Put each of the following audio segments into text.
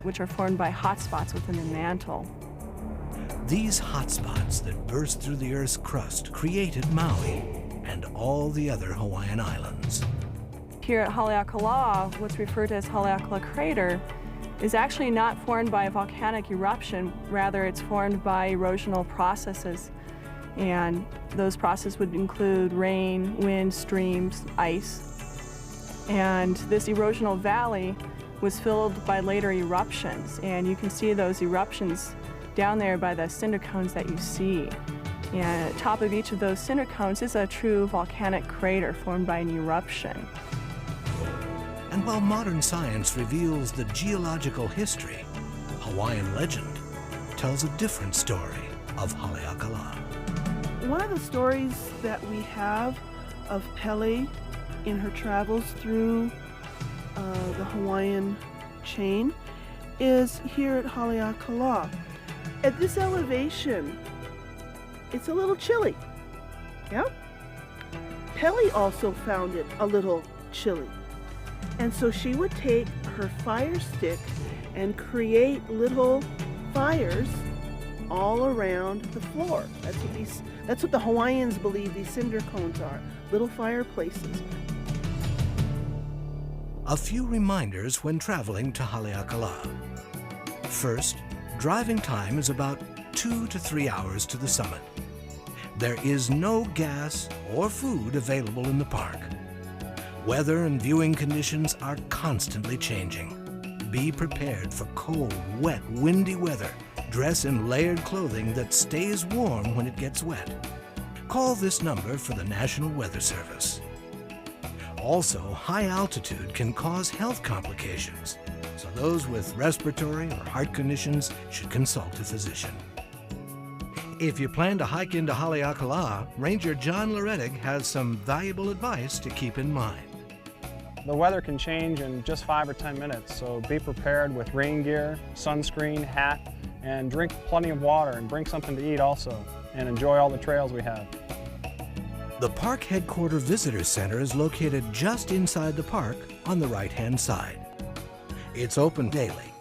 which are formed by hotspots within the mantle. These hotspots that burst through the Earth's crust created Maui and all the other Hawaiian islands. Here at Haleakala, what's referred to as Haleakala Crater is actually not formed by a volcanic eruption, rather it's formed by erosional processes. And those processes would include rain, wind, streams, ice. And this erosional valley was filled by later eruptions, and you can see those eruptions down there by the cinder cones that you see. And at the top of each of those cinder cones is a true volcanic crater formed by an eruption. And while modern science reveals the geological history, Hawaiian legend tells a different story of Haleakala. One of the stories that we have of Pele in her travels through the Hawaiian chain is here at Haleakala. At this elevation, it's a little chilly. Yeah? Pele also found it a little chilly. And so she would take her fire stick and create little fires all around the floor. That's what the Hawaiians believe these cinder cones are, little fireplaces. A few reminders when traveling to Haleakala. First, driving time is about 2 to 3 hours to the summit. There is no gas or food available in the park. Weather and viewing conditions are constantly changing. Be prepared for cold, wet, windy weather. Dress in layered clothing that stays warm when it gets wet. Call this number for the National Weather Service. Also, high altitude can cause health complications, so those with respiratory or heart conditions should consult a physician. If you plan to hike into Haleakala, Ranger John Lorettig has some valuable advice to keep in mind. The weather can change in just 5 or 10 minutes, so be prepared with rain gear, sunscreen, hat, and drink plenty of water and bring something to eat also, and enjoy all the trails we have. The Park Headquarter Visitor Center is located just inside the park on the right-hand side. It's open daily.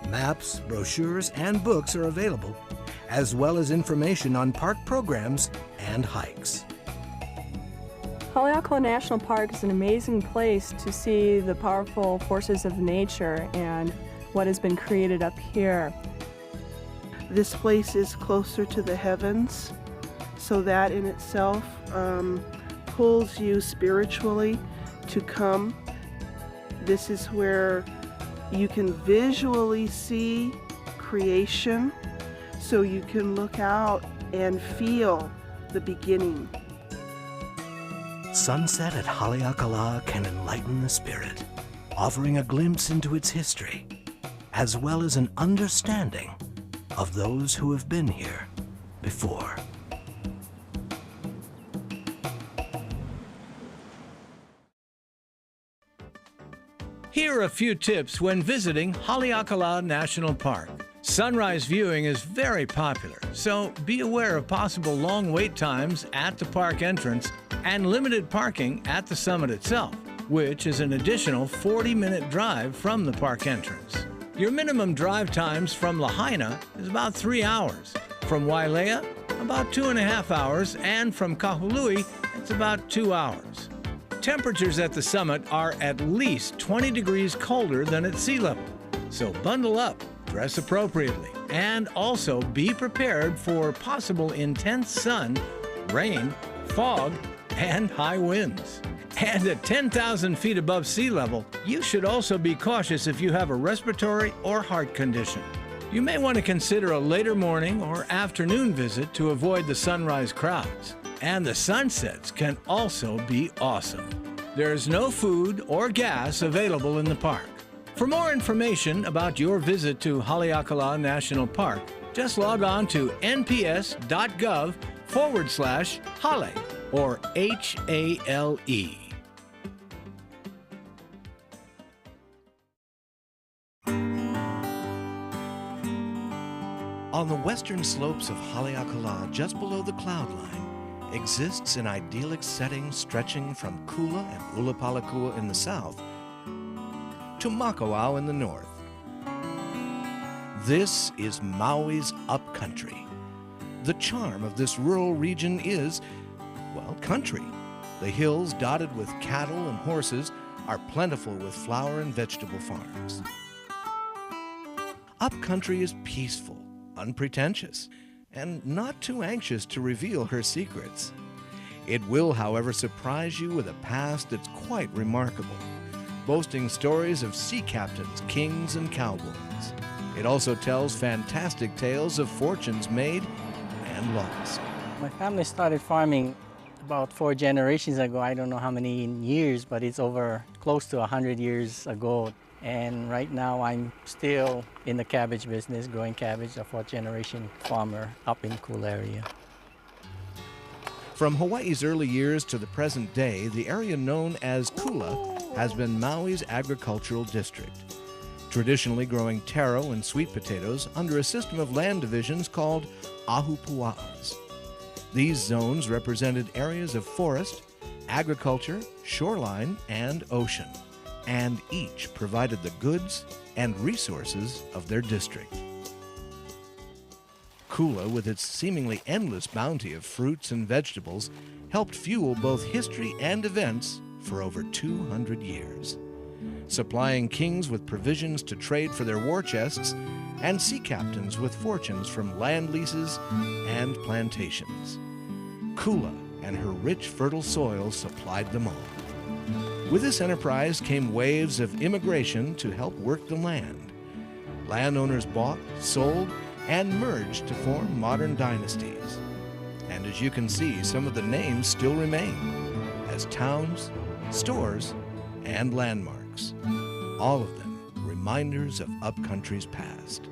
Maps, brochures, and books are available, as well as information on park programs and hikes. Haleakala National Park is an amazing place to see the powerful forces of nature and what has been created up here. This place is closer to the heavens, so that in itself pulls you spiritually to come. This is where you can visually see creation, so you can look out and feel the beginning. Sunset at Haleakala can enlighten the spirit, offering a glimpse into its history, as well as an understanding of those who have been here before. Here are a few tips when visiting Haleakala National Park. Sunrise viewing is very popular, so be aware of possible long wait times at the park entrance and limited parking at the summit itself, which is an additional 40-minute drive from the park entrance. Your minimum drive times from Lahaina is about 3 hours, from Wailea about 2.5 hours, and from Kahului it's about 2 hours. Temperatures at the summit are at least 20 degrees colder than at sea level, so bundle up, dress appropriately, and also be prepared for possible intense sun, rain, fog, and high winds. And at 10,000 feet above sea level, you should also be cautious if you have a respiratory or heart condition. You may want to consider a later morning or afternoon visit to avoid the sunrise crowds. And the sunsets can also be awesome. There's no food or gas available in the park. For more information about your visit to Haleakala National Park, just log on to nps.gov/Hale or HALE. On the western slopes of Haleakala, just below the cloud line, exists an idyllic setting stretching from Kula and Ulapalakua in the south to Makawao in the north. This is Maui's upcountry. The charm of this rural region is, well, country. The hills dotted with cattle and horses are plentiful with flower and vegetable farms. Upcountry is peaceful, unpretentious, and not too anxious to reveal her secrets. It will, however, surprise you with a past that's quite remarkable, boasting stories of sea captains, kings, and cowboys. It also tells fantastic tales of fortunes made and lost. My family started farming about 4 generations ago. I don't know how many years, but it's over close to 100 years ago. And right now I'm still in the cabbage business, growing cabbage, a 4th generation farmer up in Cool area. From Hawaii's early years to the present day, the area known as Kula has been Maui's agricultural district, traditionally growing taro and sweet potatoes under a system of land divisions called ahupua'as. These zones represented areas of forest, agriculture, shoreline, and ocean, and each provided the goods and resources of their district. Kula, with its seemingly endless bounty of fruits and vegetables, helped fuel both history and events for over 200 years, supplying kings with provisions to trade for their war chests and sea captains with fortunes from land leases and plantations. Kula and her rich, fertile soil supplied them all. With this enterprise came waves of immigration to help work the land. Landowners bought, sold, and merged to form modern dynasties. And as you can see, some of the names still remain as towns, stores, and landmarks. All of them reminders of upcountry's past.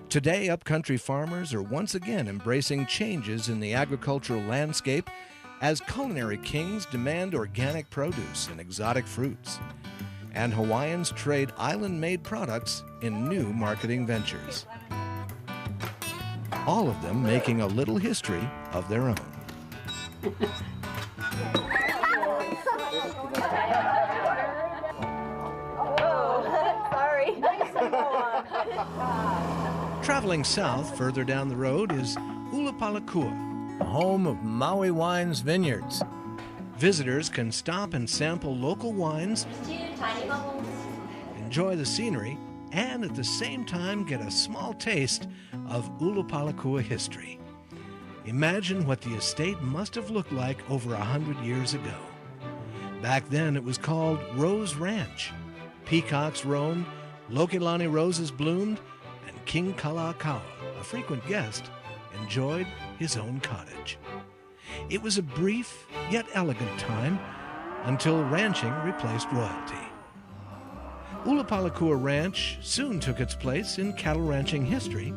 Today, upcountry farmers are once again embracing changes in the agricultural landscape as culinary kings demand organic produce and exotic fruits, and Hawaiians trade island-made products in new marketing ventures. All of them making a little history of their own. Traveling south further down the road is Ulupalakua, The home of Maui Wine's vineyards. Visitors can stop and sample local wines, enjoy the scenery, and at the same time get a small taste of Ulupalakua history. Imagine what the estate must have looked like over 100 years ago. Back then it was called Rose Ranch. Peacocks roamed, Lokilani roses bloomed, and King Kalakaua, a frequent guest, enjoyed his own cottage. It was a brief yet elegant time until ranching replaced royalty. Ulupalakua Ranch soon took its place in cattle ranching history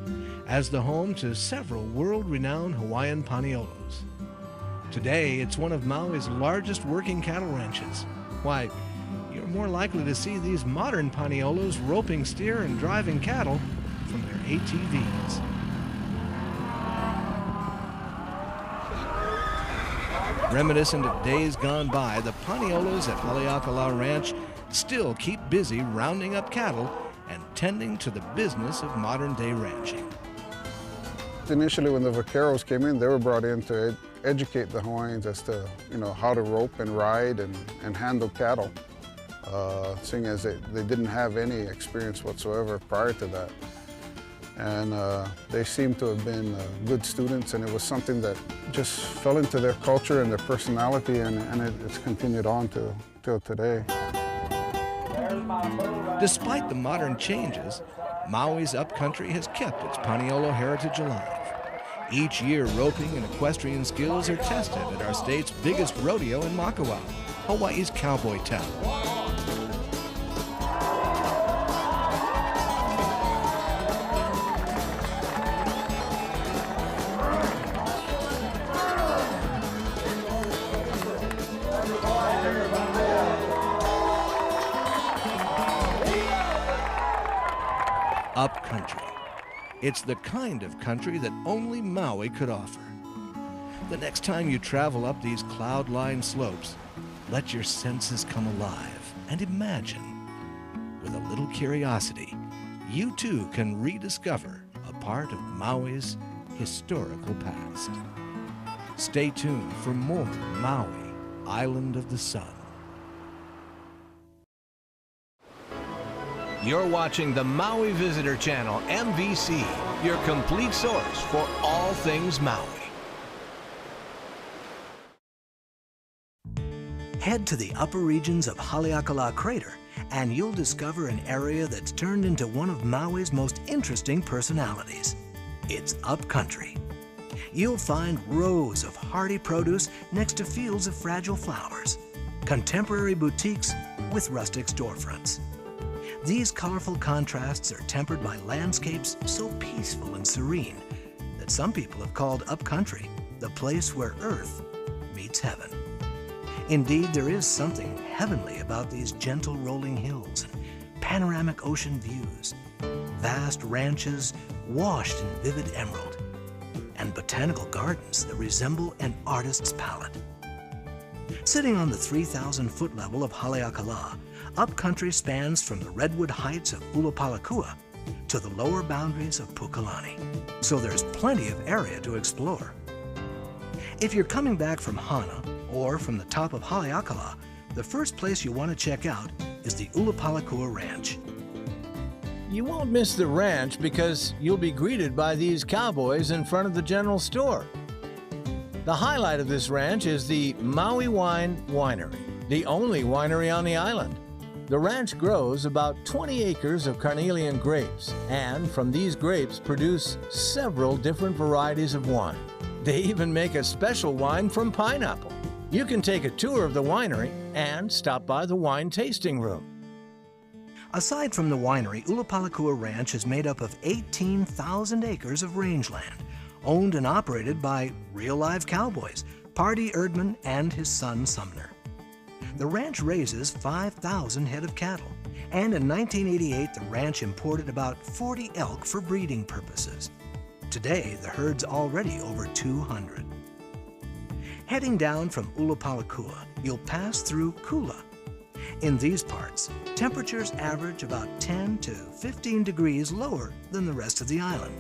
as the home to several world-renowned Hawaiian paniolos. Today, it's one of Maui's largest working cattle ranches. Why, you're more likely to see these modern paniolos roping steer and driving cattle from their ATVs. Reminiscent of days gone by, the paniolos at Haleakala Ranch still keep busy rounding up cattle and tending to the business of modern-day ranching. Initially, when the vaqueros came in, they were brought in to educate the Hawaiians as to, how to rope and ride and handle cattle, seeing as they didn't have any experience whatsoever prior to that. And they seemed to have been good students, and it was something that just fell into their culture and their personality, and it's continued on till today. Despite the modern changes, Maui's upcountry has kept its paniolo heritage alive. Each year, roping and equestrian skills are tested at our state's biggest rodeo in Makawao, Hawaii's cowboy town. Upcountry. It's the kind of country that only Maui could offer. The next time you travel up these cloud-lined slopes, let your senses come alive and imagine, with a little curiosity, you too can rediscover a part of Maui's historical past. Stay tuned for more Maui, Island of the Sun. You're watching the Maui Visitor Channel, MVC, your complete source for all things Maui. Head to the upper regions of Haleakala Crater and you'll discover an area that's turned into one of Maui's most interesting personalities. It's upcountry. You'll find rows of hardy produce next to fields of fragile flowers, contemporary boutiques with rustic storefronts. These colorful contrasts are tempered by landscapes so peaceful and serene that some people have called upcountry the place where earth meets heaven. Indeed, there is something heavenly about these gentle rolling hills and panoramic ocean views, vast ranches washed in vivid emerald, and botanical gardens that resemble an artist's palette. Sitting on the 3,000-foot level of Haleakala, upcountry spans from the redwood heights of Ulupalakua to the lower boundaries of Pukalani, so there's plenty of area to explore. If you're coming back from Hana or from the top of Haleakala, the first place you want to check out is the Ulupalakua Ranch. You won't miss the ranch because you'll be greeted by these cowboys in front of the general store. The highlight of this ranch is the Maui Wine Winery, the only winery on the island. The ranch grows about 20 acres of carnelian grapes, and from these grapes produce several different varieties of wine. They even make a special wine from pineapple. You can take a tour of the winery and stop by the wine tasting room. Aside from the winery, Ulupalakua Ranch is made up of 18,000 acres of rangeland, owned and operated by real live cowboys, Pardee Erdman and his son Sumner. The ranch raises 5,000 head of cattle, and in 1988 the ranch imported about 40 elk for breeding purposes. Today, the herd's already over 200. Heading down from Ulupalakua, you'll pass through Kula. In these parts, temperatures average about 10 to 15 degrees lower than the rest of the island.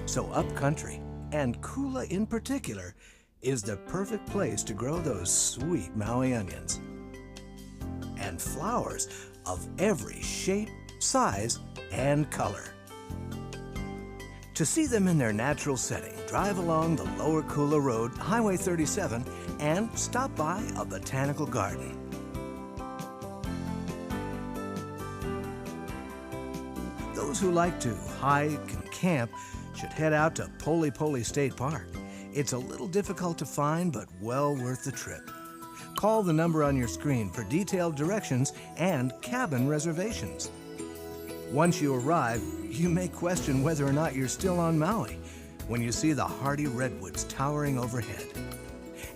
So upcountry, and Kula in particular, is the perfect place to grow those sweet Maui onions. And flowers of every shape, size, and color. To see them in their natural setting, drive along the Lower Kula Road, Highway 37, and stop by a botanical garden. Those who like to hike and camp should head out to Poli Poli State Park. It's a little difficult to find, but well worth the trip. Call the number on your screen for detailed directions and cabin reservations. Once you arrive, you may question whether or not you're still on Maui when you see the hardy redwoods towering overhead.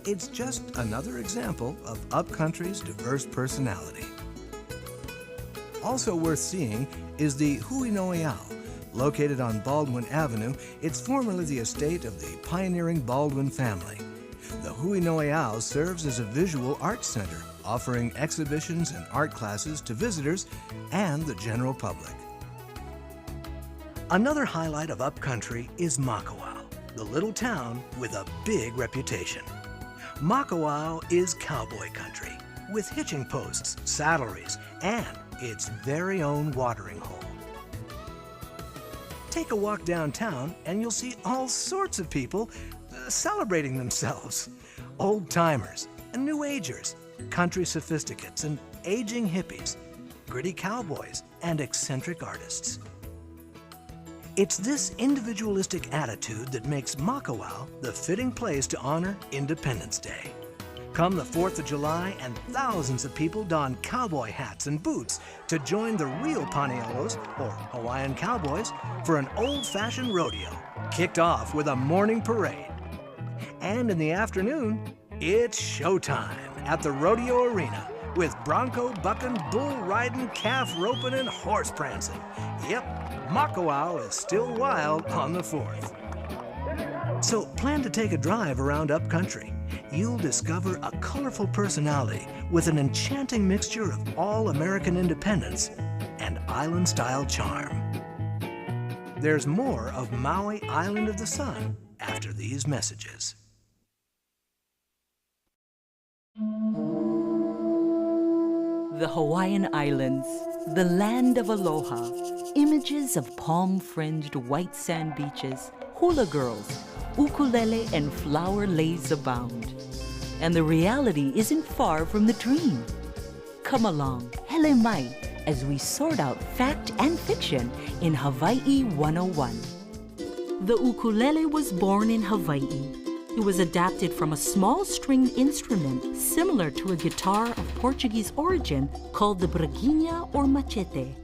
It's just another example of upcountry's diverse personality. Also worth seeing is the Hui Noiao. Located on Baldwin Avenue, it's formerly the estate of the pioneering Baldwin family. The Hui Noiao serves as a visual arts center, offering exhibitions and art classes to visitors and the general public. Another highlight of upcountry is Makawao, the little town with a big reputation. Makawao is cowboy country, with hitching posts, saddleries, and its very own watering hole. Take a walk downtown and you'll see all sorts of people celebrating themselves. Old-timers and new-agers, country sophisticates and aging hippies, gritty cowboys and eccentric artists. It's this individualistic attitude that makes Makawao the fitting place to honor Independence Day. Come the 4th of July and thousands of people don cowboy hats and boots to join the real Panielos, or Hawaiian cowboys, for an old-fashioned rodeo, kicked off with a morning parade. And in the afternoon, it's showtime at the rodeo arena with bronco bucking, bull riding, calf roping, and horse prancing. Yep, Makawao is still wild on the 4th. So plan to take a drive around upcountry. You'll discover a colorful personality with an enchanting mixture of all-American independence and island-style charm. There's more of Maui Island of the Sun after these messages. The Hawaiian Islands, the land of aloha, images of palm-fringed white sand beaches, hula girls, ukulele and flower lace abound. And the reality isn't far from the dream. Come along, hele mai, as we sort out fact and fiction in Hawaii 101. The ukulele was born in Hawaii. It was adapted from a small stringed instrument similar to a guitar of Portuguese origin called the braguinha or machete.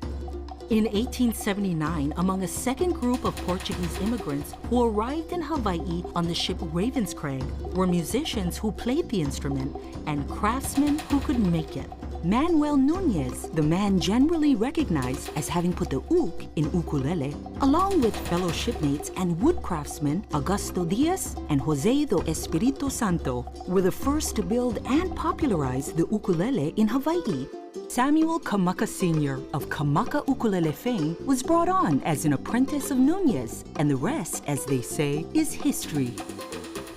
In 1879, among a second group of Portuguese immigrants who arrived in Hawaii on the ship Ravenscraig were musicians who played the instrument and craftsmen who could make it. Manuel Nunez, the man generally recognized as having put the uk in ukulele, along with fellow shipmates and woodcraftsmen Augusto Diaz and Jose do Espirito Santo, were the first to build and popularize the ukulele in Hawaii. Samuel Kamaka Sr. of Kamaka ukulele fame was brought on as an apprentice of Nunez, and the rest, as they say, is history.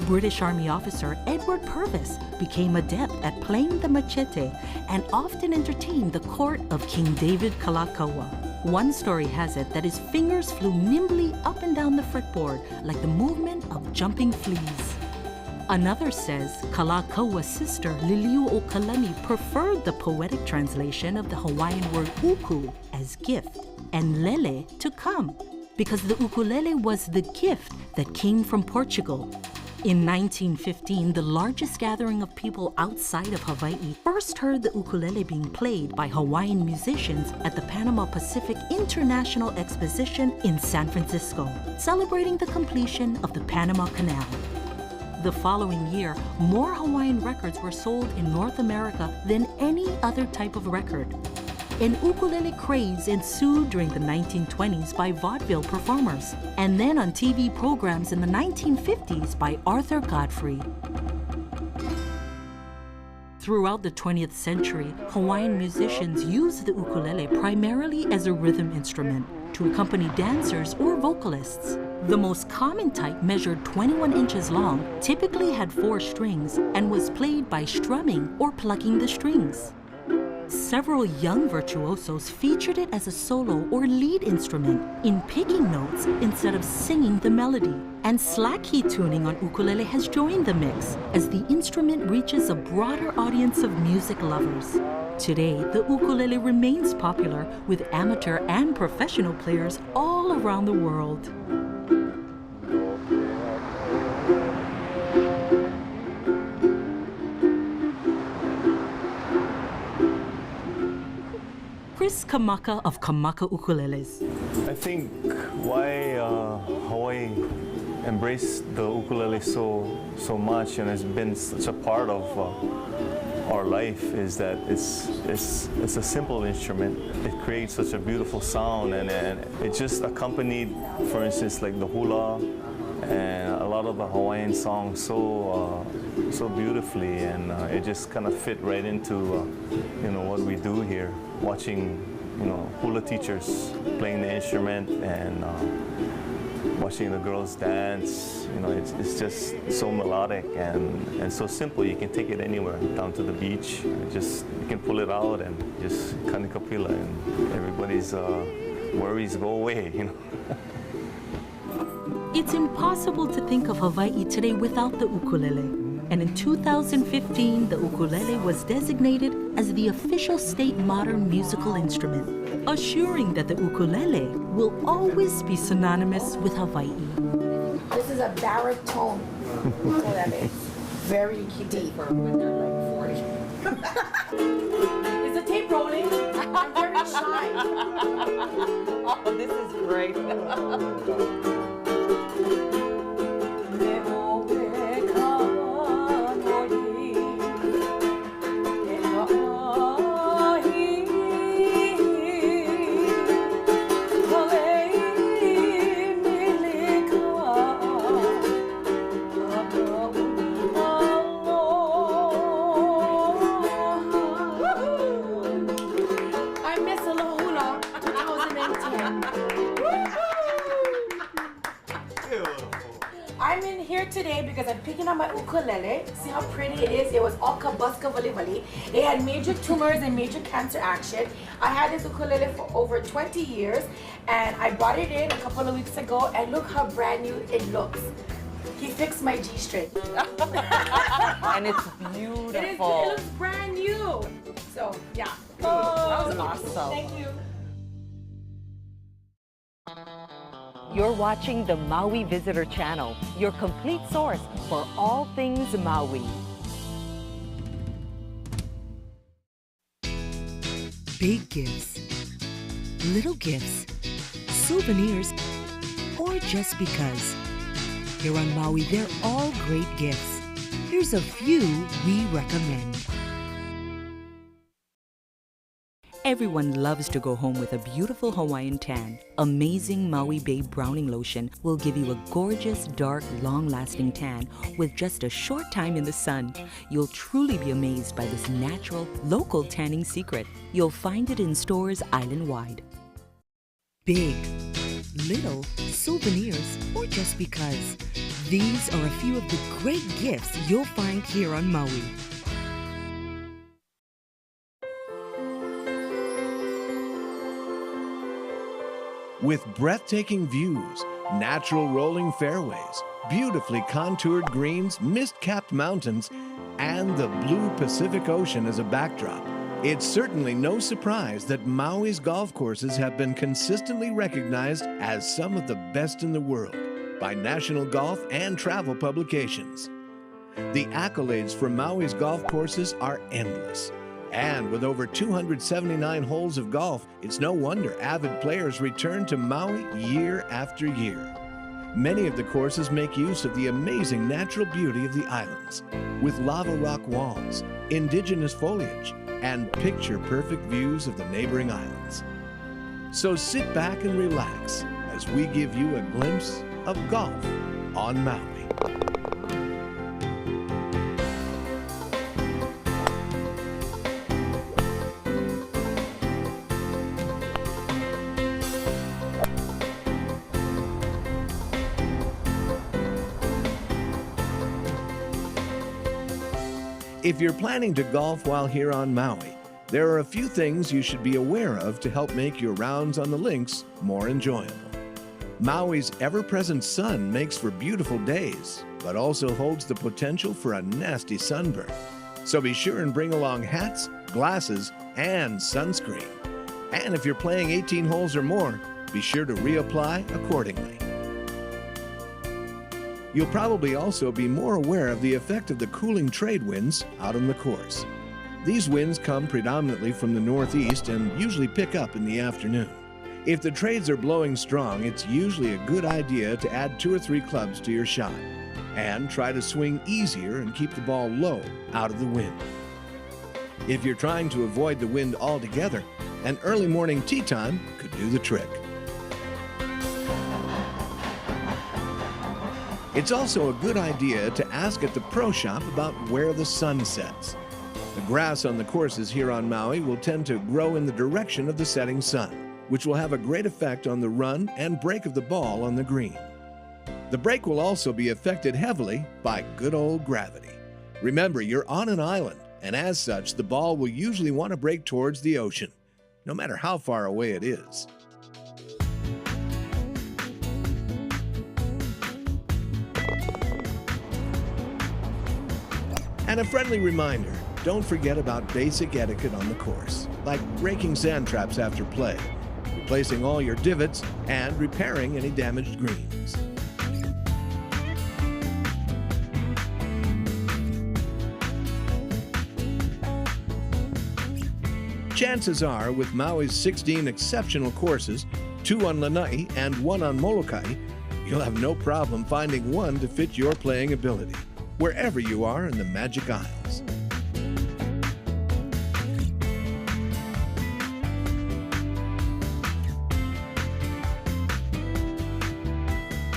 British Army officer Edward Purvis became adept at playing the machete and often entertained the court of King David Kalakaua. One story has it that his fingers flew nimbly up and down the fretboard like the movement of jumping fleas. Another says Kalakaua's sister Liliu o Kalemi preferred the poetic translation of the Hawaiian word uku as gift and lele to come, because the ukulele was the gift that came from Portugal. In 1915, the largest gathering of people outside of Hawaii first heard the ukulele being played by Hawaiian musicians at the Panama Pacific International Exposition in San Francisco, celebrating the completion of the Panama Canal. The following year, more Hawaiian records were sold in North America than any other type of record. An ukulele craze ensued during the 1920s by vaudeville performers, and then on TV programs in the 1950s by Arthur Godfrey. Throughout the 20th century, Hawaiian musicians used the ukulele primarily as a rhythm instrument to accompany dancers or vocalists. The most common type measured 21 inches long, typically had 4 strings, and was played by strumming or plucking the strings. Several young virtuosos featured it as a solo or lead instrument in picking notes instead of singing the melody. And slack key tuning on ukulele has joined the mix as the instrument reaches a broader audience of music lovers. Today, the ukulele remains popular with amateur and professional players all around the world. Chris Kamaka of Kamaka Ukuleles. I think why Hawaii embraced the ukulele so much and has been such a part of our life is that it's a simple instrument. It creates such a beautiful sound, and it just accompanied, for instance, like the hula and a lot of the Hawaiian songs so beautifully, and it just kind of fit right into what we do here, watching hula teachers playing the instrument and watching the girls dance. It's just so melodic and so simple. You can take it anywhere, down to the beach. You can pull it out and just kanikapila, and everybody's worries go away. It's impossible to think of Hawaii today without the ukulele. And in 2015, the ukulele was designated as the official state modern musical instrument, assuring that the ukulele will always be synonymous with Hawaii. This is a baritone ukulele, very deep. When they're like 40. Is the tape rolling? I'm very shy. Oh, this is great. I'm in here today because I'm picking up my ukulele. See how pretty it is? It was all kabuska vali. It had major tumors and major cancer action. I had this ukulele for over 20 years and I brought it in a couple of weeks ago and look how brand new it looks. He fixed my G string. And it's beautiful. It looks brand new. So, yeah. Oh, that was awesome. Thank you. You're watching the Maui Visitor Channel, your complete source for all things Maui. Big gifts, little gifts, souvenirs, or just because. Here on Maui, they're all great gifts. Here's a few we recommend. Everyone loves to go home with a beautiful Hawaiian tan. Amazing Maui Babe Browning Lotion will give you a gorgeous, dark, long-lasting tan with just a short time in the sun. You'll truly be amazed by this natural, local tanning secret. You'll find it in stores island-wide. Big, little, souvenirs, or just because. These are a few of the great gifts you'll find here on Maui. With breathtaking views, natural rolling fairways, beautifully contoured greens, mist-capped mountains, and the blue Pacific Ocean as a backdrop, it's certainly no surprise that Maui's golf courses have been consistently recognized as some of the best in the world by national golf and travel publications. The accolades for Maui's golf courses are endless. And with over 279 holes of golf, it's no wonder avid players return to Maui year after year. Many of the courses make use of the amazing natural beauty of the islands, with lava rock walls, indigenous foliage, and picture-perfect views of the neighboring islands. So sit back and relax as we give you a glimpse of golf on Maui. If you're planning to golf while here on Maui, there are a few things you should be aware of to help make your rounds on the links more enjoyable. Maui's ever-present sun makes for beautiful days, but also holds the potential for a nasty sunburn. So be sure and bring along hats, glasses, and sunscreen. And if you're playing 18 holes or more, be sure to reapply accordingly. You'll probably also be more aware of the effect of the cooling trade winds out on the course. These winds come predominantly from the northeast and usually pick up in the afternoon. If the trades are blowing strong, it's usually a good idea to add 2 or 3 clubs to your shot and try to swing easier and keep the ball low out of the wind. If you're trying to avoid the wind altogether, an early morning tee time could do the trick. It's also a good idea to ask at the pro shop about where the sun sets. The grass on the courses here on Maui will tend to grow in the direction of the setting sun, which will have a great effect on the run and break of the ball on the green. The break will also be affected heavily by good old gravity. Remember, you're on an island, and as such, the ball will usually want to break towards the ocean, no matter how far away it is. And a friendly reminder, don't forget about basic etiquette on the course, like raking sand traps after play, replacing all your divots, and repairing any damaged greens. Chances are, with Maui's 16 exceptional courses, 2 on Lanai and 1 on Molokai, you'll have no problem finding one to fit your playing ability, wherever you are in the Magic Isles.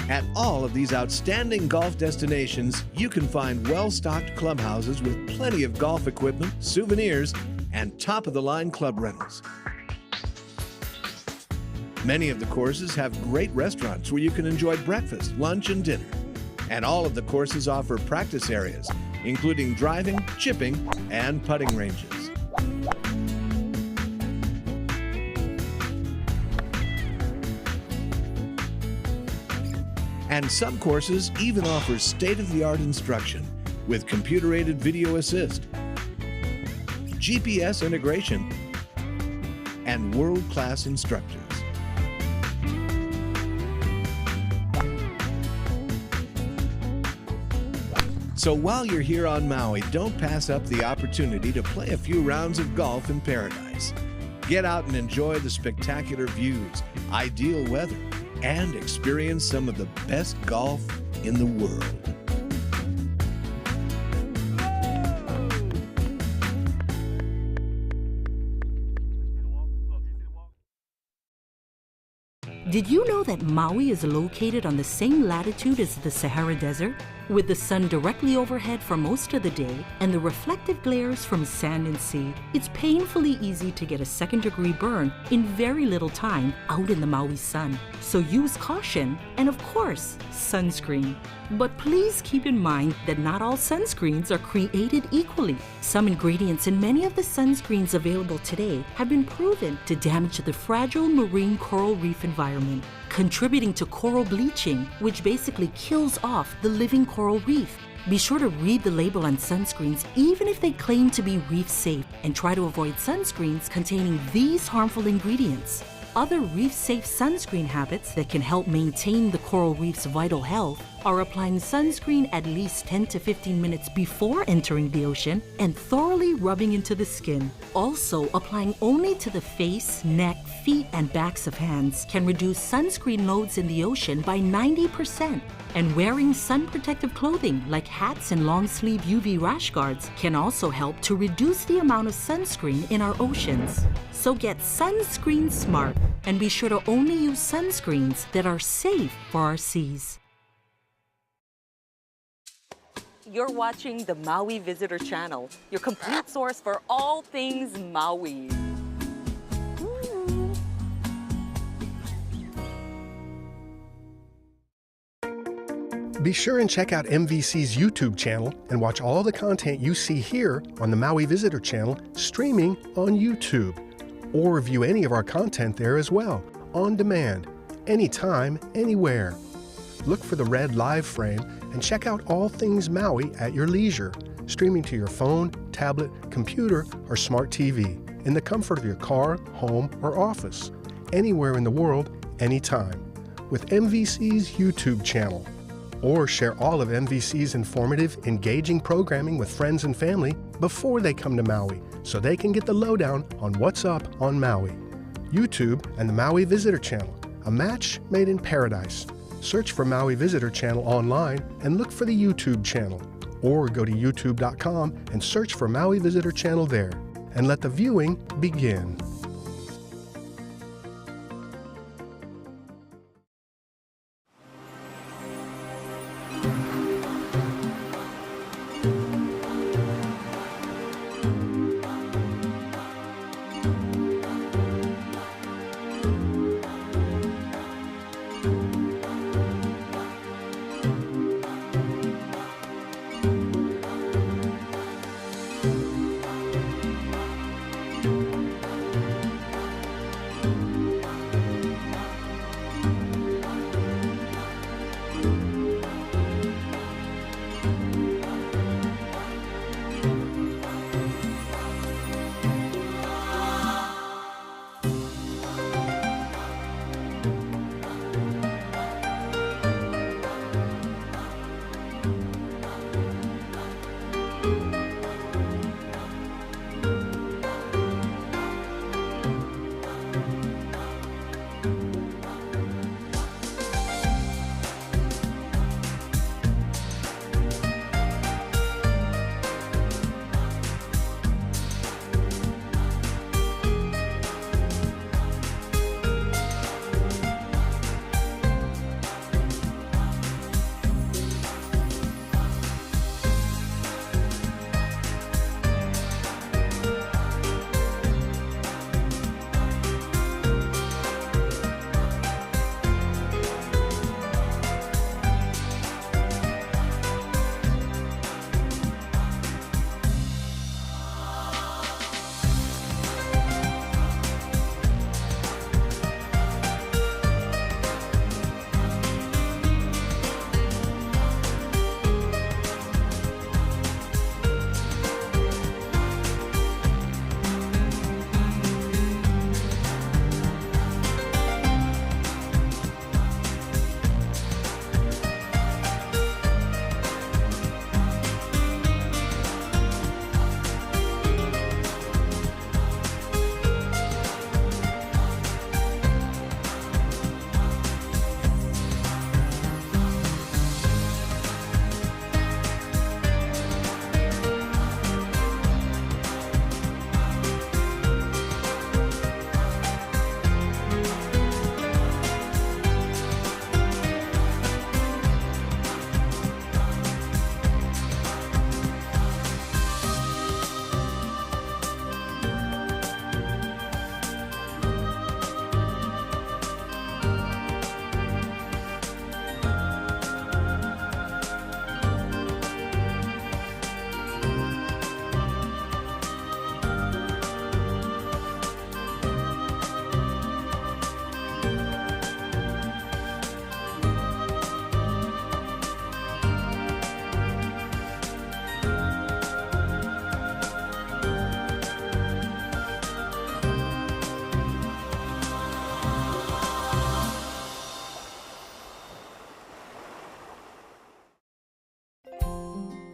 At all of these outstanding golf destinations, you can find well-stocked clubhouses with plenty of golf equipment, souvenirs, and top-of-the-line club rentals. Many of the courses have great restaurants where you can enjoy breakfast, lunch, and dinner. And all of the courses offer practice areas, including driving, chipping, and putting ranges. And some courses even offer state-of-the-art instruction with computer-aided video assist, GPS integration, and world-class instructors. So while you're here on Maui, don't pass up the opportunity to play a few rounds of golf in paradise. Get out and enjoy the spectacular views, ideal weather, and experience some of the best golf in the world. Did you know that Maui is located on the same latitude as the Sahara Desert? With the sun directly overhead for most of the day and the reflective glares from sand and sea, it's painfully easy to get a second-degree burn in very little time out in the Maui sun. So use caution and, of course, sunscreen. But please keep in mind that not all sunscreens are created equally. Some ingredients in many of the sunscreens available today have been proven to damage the fragile marine coral reef environment, contributing to coral bleaching, which basically kills off the living coral reef. Be sure to read the label on sunscreens even if they claim to be reef safe, and try to avoid sunscreens containing these harmful ingredients. Other reef-safe sunscreen habits that can help maintain the coral reef's vital health are applying sunscreen at least 10 to 15 minutes before entering the ocean and thoroughly rubbing into the skin. Also, applying only to the face, neck, feet, and backs of hands can reduce sunscreen loads in the ocean by 90%. And wearing sun protective clothing like hats and long-sleeve UV rash guards can also help to reduce the amount of sunscreen in our oceans. So get sunscreen smart and be sure to only use sunscreens that are safe for our seas. You're watching the Maui Visitor Channel, your complete source for all things Maui. Be sure and check out MVC's YouTube channel and watch all the content you see here on the Maui Visitor Channel streaming on YouTube. Or view any of our content there as well, on demand, anytime, anywhere. Look for the red live frame and check out all things Maui at your leisure, streaming to your phone, tablet, computer, or smart TV, in the comfort of your car, home, or office, anywhere in the world, anytime, with MVC's YouTube channel. Or share all of MVC's informative, engaging programming with friends and family before they come to Maui, so they can get the lowdown on what's up on Maui. YouTube and the Maui Visitor Channel, a match made in paradise. Search for Maui Visitor Channel online and look for the YouTube channel. Or go to youtube.com and search for Maui Visitor Channel there. And let the viewing begin.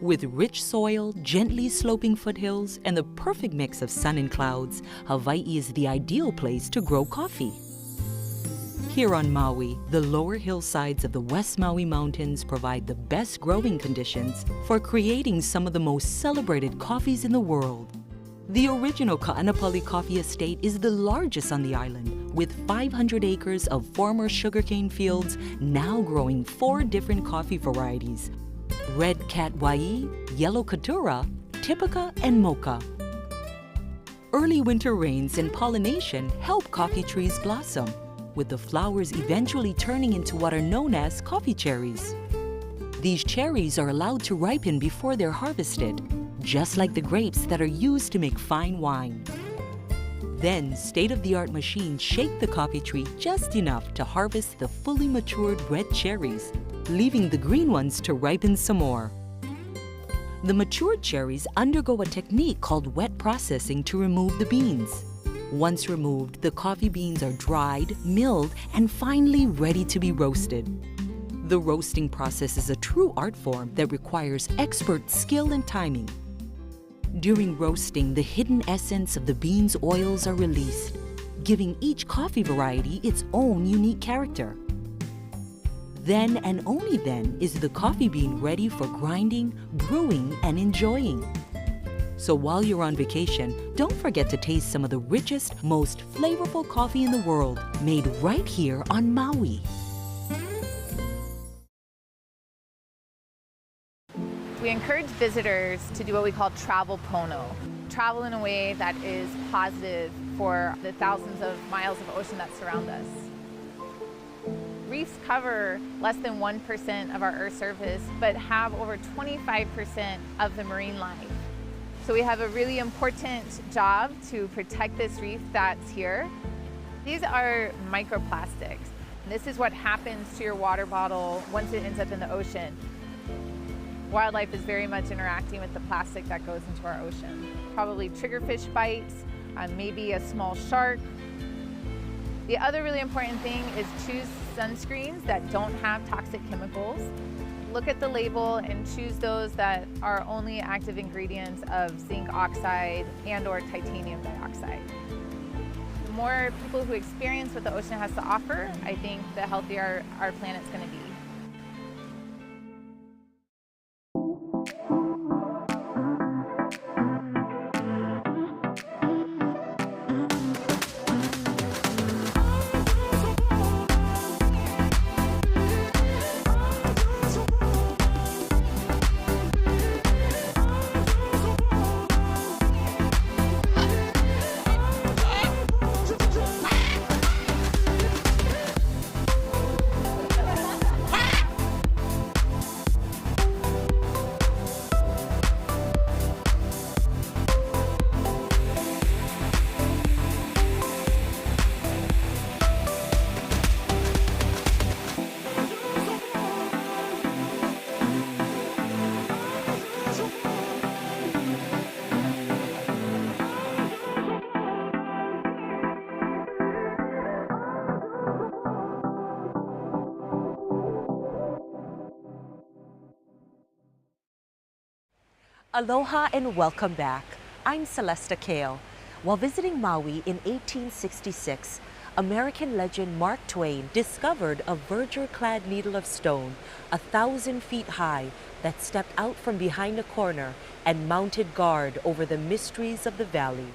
With rich soil, gently sloping foothills, and the perfect mix of sun and clouds, Hawaii is the ideal place to grow coffee. Here on Maui, the lower hillsides of the West Maui Mountains provide the best growing conditions for creating some of the most celebrated coffees in the world. The original Ka'anapali Coffee Estate is the largest on the island, with 500 acres of former sugarcane fields now growing 4 different coffee varieties: Red Cat Wai, Yellow Katura, Typica, and Mocha. Early winter rains and pollination help coffee trees blossom, with the flowers eventually turning into what are known as coffee cherries. These cherries are allowed to ripen before they're harvested, just like the grapes that are used to make fine wine. Then, state-of-the-art machines shake the coffee tree just enough to harvest the fully matured red cherries, leaving the green ones to ripen some more. The matured cherries undergo a technique called wet processing to remove the beans. Once removed, the coffee beans are dried, milled, and finally ready to be roasted. The roasting process is a true art form that requires expert skill and timing. During roasting, the hidden essence of the beans' oils are released, giving each coffee variety its own unique character. Then and only then is the coffee bean ready for grinding, brewing, and enjoying. So while you're on vacation, don't forget to taste some of the richest, most flavorful coffee in the world, made right here on Maui. We encourage visitors to do what we call travel pono. Travel in a way that is positive for the thousands of miles of ocean that surround us. Reefs cover less than 1% of our Earth's surface, but have over 25% of the marine life. So we have a really important job to protect this reef that's here. These are microplastics. This is what happens to your water bottle once it ends up in the ocean. Wildlife is very much interacting with the plastic that goes into our ocean. Probably triggerfish bites, maybe a small shark. The other really important thing is choose sunscreens that don't have toxic chemicals. Look at the label and choose those that are only active ingredients of zinc oxide and/or titanium dioxide. The more people who experience what the ocean has to offer, I think the healthier our planet's going to be. Aloha and welcome back. I'm Celeste Akeo. While visiting Maui in 1866, American legend Mark Twain discovered a verdure-clad needle of stone 1,000 feet high that stepped out from behind a corner and mounted guard over the mysteries of the valley.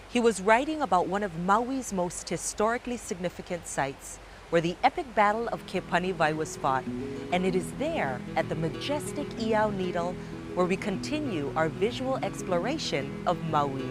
He was writing about one of Maui's most historically significant sites, where the epic Battle of Kepanivai was fought, and it is there, at the majestic Iao Needle, where we continue our visual exploration of Maui.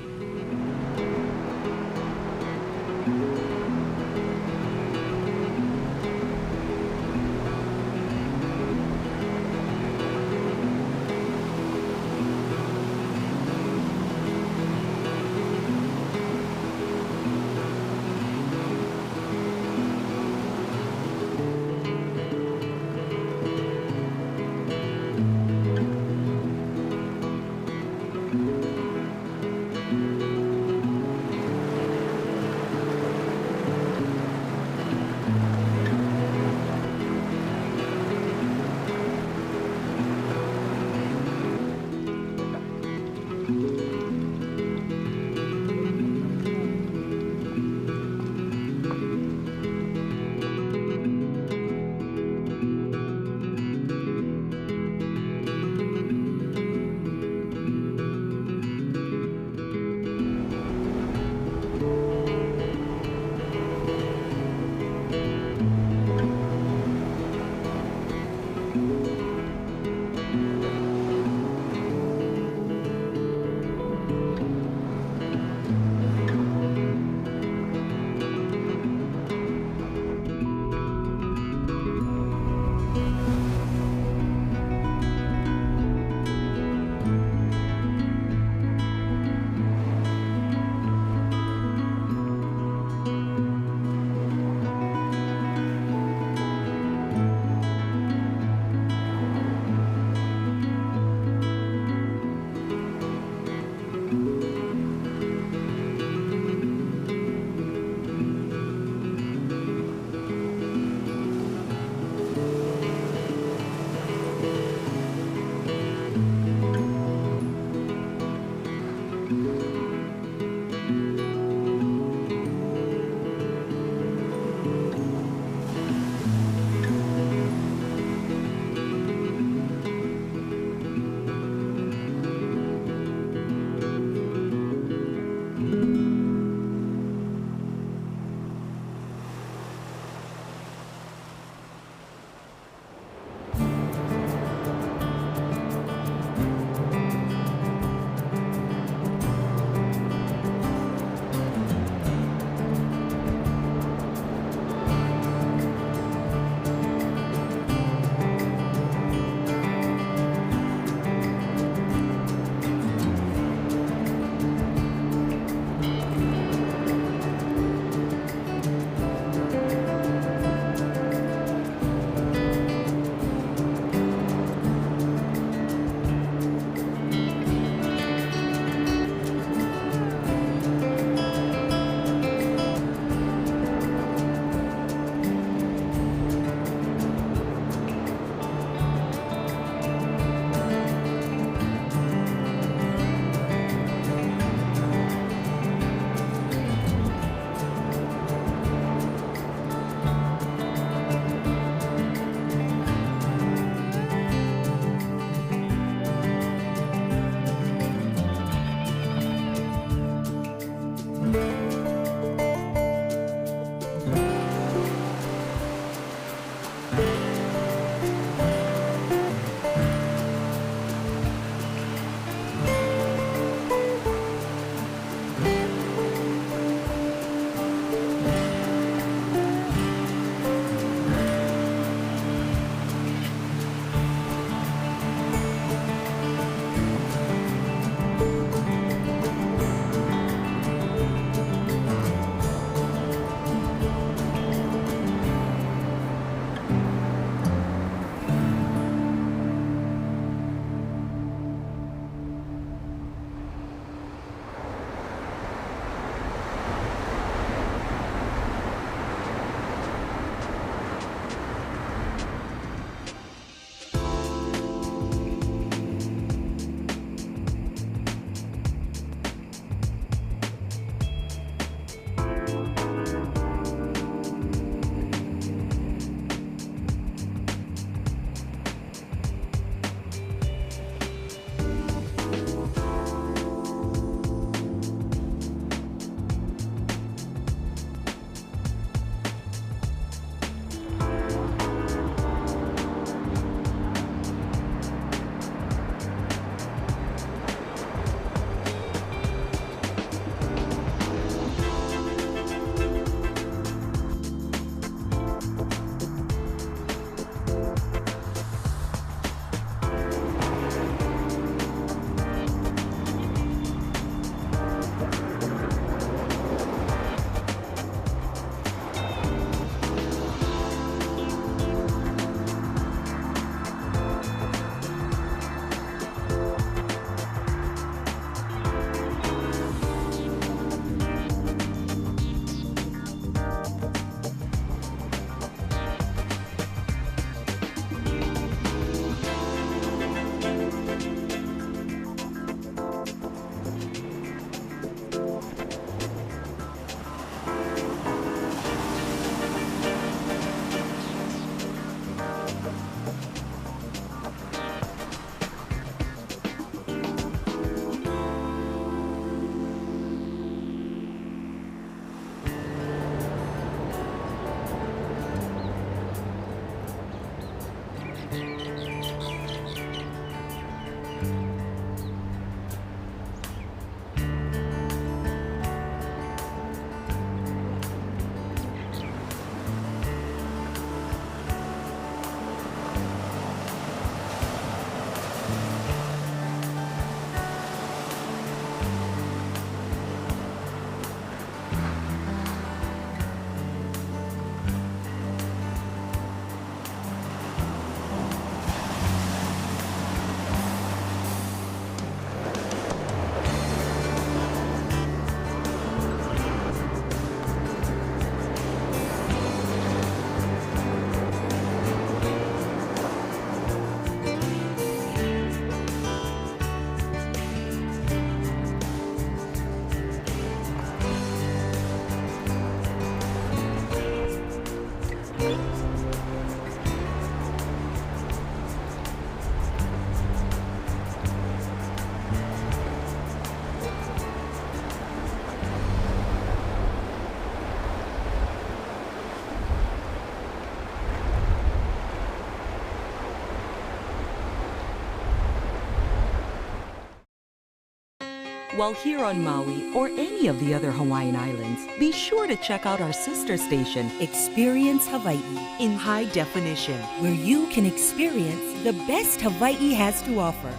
While here on Maui or any of the other Hawaiian Islands, be sure to check out our sister station, Experience Hawaii in high definition, where you can experience the best Hawaii has to offer.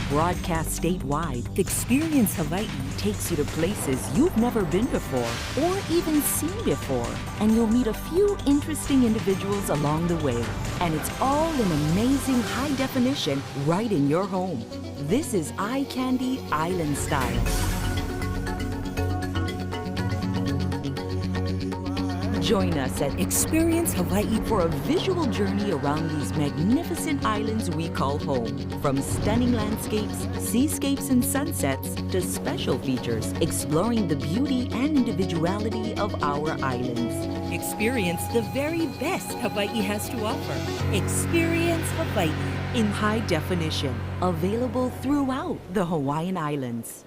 Broadcast statewide, Experience Hawaii takes you to places you've never been before or even seen before. And you'll meet a few interesting individuals along the way. And it's all in amazing high definition right in your home. This is Eye Candy Island Style. Join us at Experience Hawaii for a visual journey around these magnificent islands we call home. From stunning landscapes, seascapes, and sunsets to special features exploring the beauty and individuality of our islands. Experience the very best Hawaii has to offer. Experience Hawaii in high definition, available throughout the Hawaiian Islands.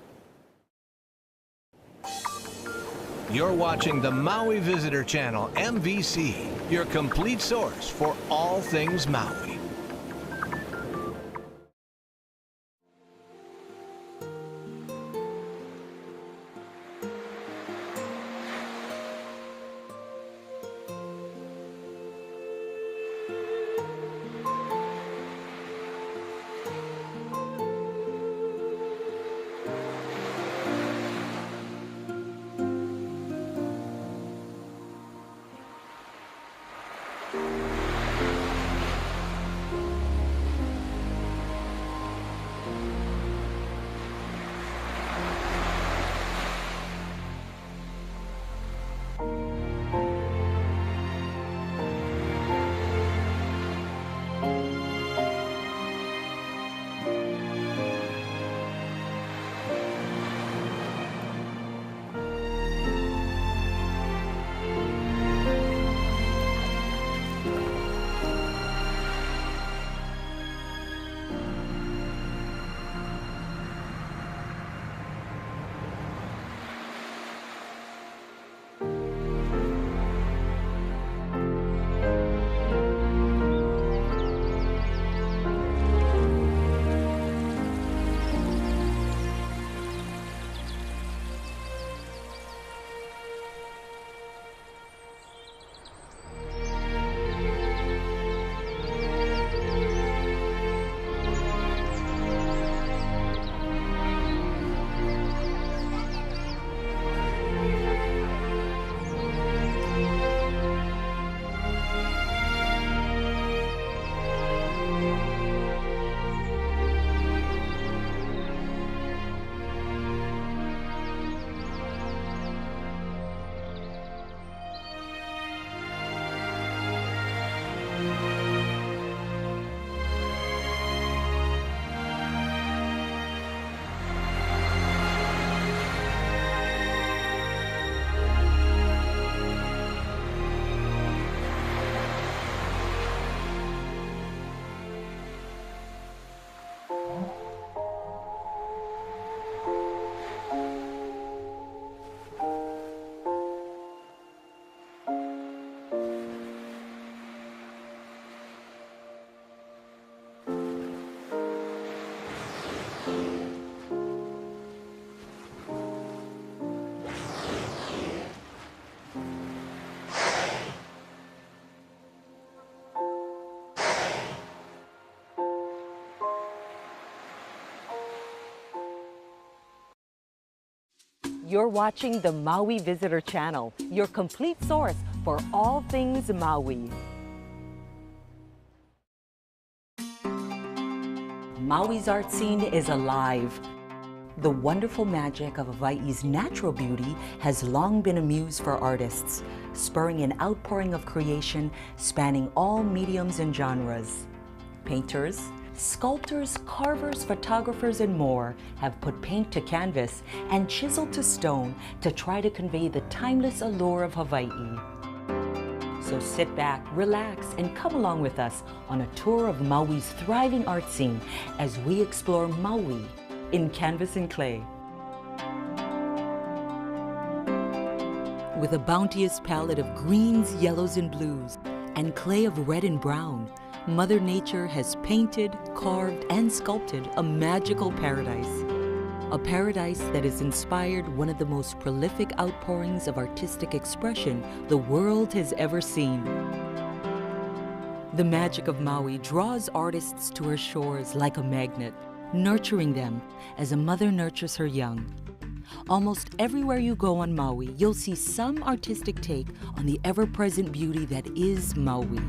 You're watching the Maui Visitor Channel, MVC, your complete source for all things Maui. You're watching the Maui Visitor Channel, your complete source for all things Maui. Maui's art scene is alive. The wonderful magic of Hawaii's natural beauty has long been a muse for artists, spurring an outpouring of creation spanning all mediums and genres. Painters, sculptors, carvers, photographers, and more have put paint to canvas and chisel to stone to try to convey the timeless allure of Hawaii. So sit back, relax, and come along with us on a tour of Maui's thriving art scene as we explore Maui in canvas and clay. With a bounteous palette of greens, yellows, and blues, and clay of red and brown, Mother Nature has painted, carved, and sculpted a magical paradise. A paradise that has inspired one of the most prolific outpourings of artistic expression the world has ever seen. The magic of Maui draws artists to her shores like a magnet, nurturing them as a mother nurtures her young. Almost everywhere you go on Maui, you'll see some artistic take on the ever-present beauty that is Maui.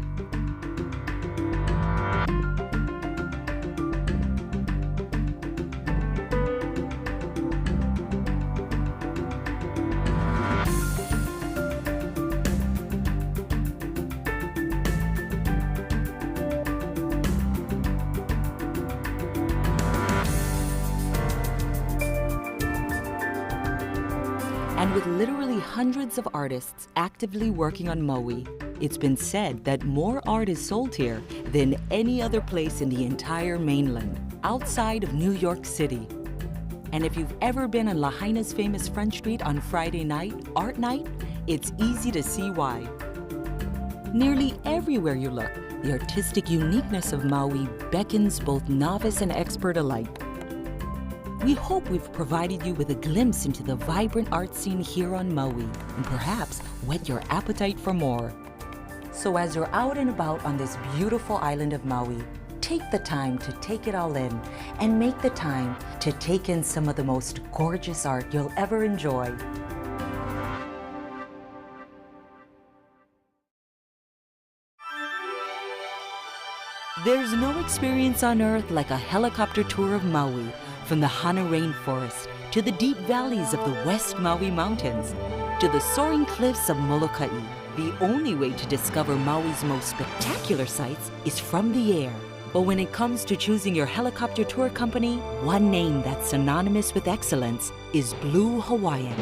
And with literally hundreds of artists actively working on Maui, it's been said that more art is sold here than any other place in the entire mainland, outside of New York City. And if you've ever been on Lahaina's famous Front Street on Friday night, art night, it's easy to see why. Nearly everywhere you look, the artistic uniqueness of Maui beckons both novice and expert alike. We hope we've provided you with a glimpse into the vibrant art scene here on Maui and perhaps whet your appetite for more. So as you're out and about on this beautiful island of Maui, take the time to take it all in and make the time to take in some of the most gorgeous art you'll ever enjoy. There's no experience on Earth like a helicopter tour of Maui, from the Hana Rainforest to the deep valleys of the West Maui Mountains to the soaring cliffs of Molokai. The only way to discover Maui's most spectacular sights is from the air. But when it comes to choosing your helicopter tour company, one name that's synonymous with excellence is Blue Hawaiian.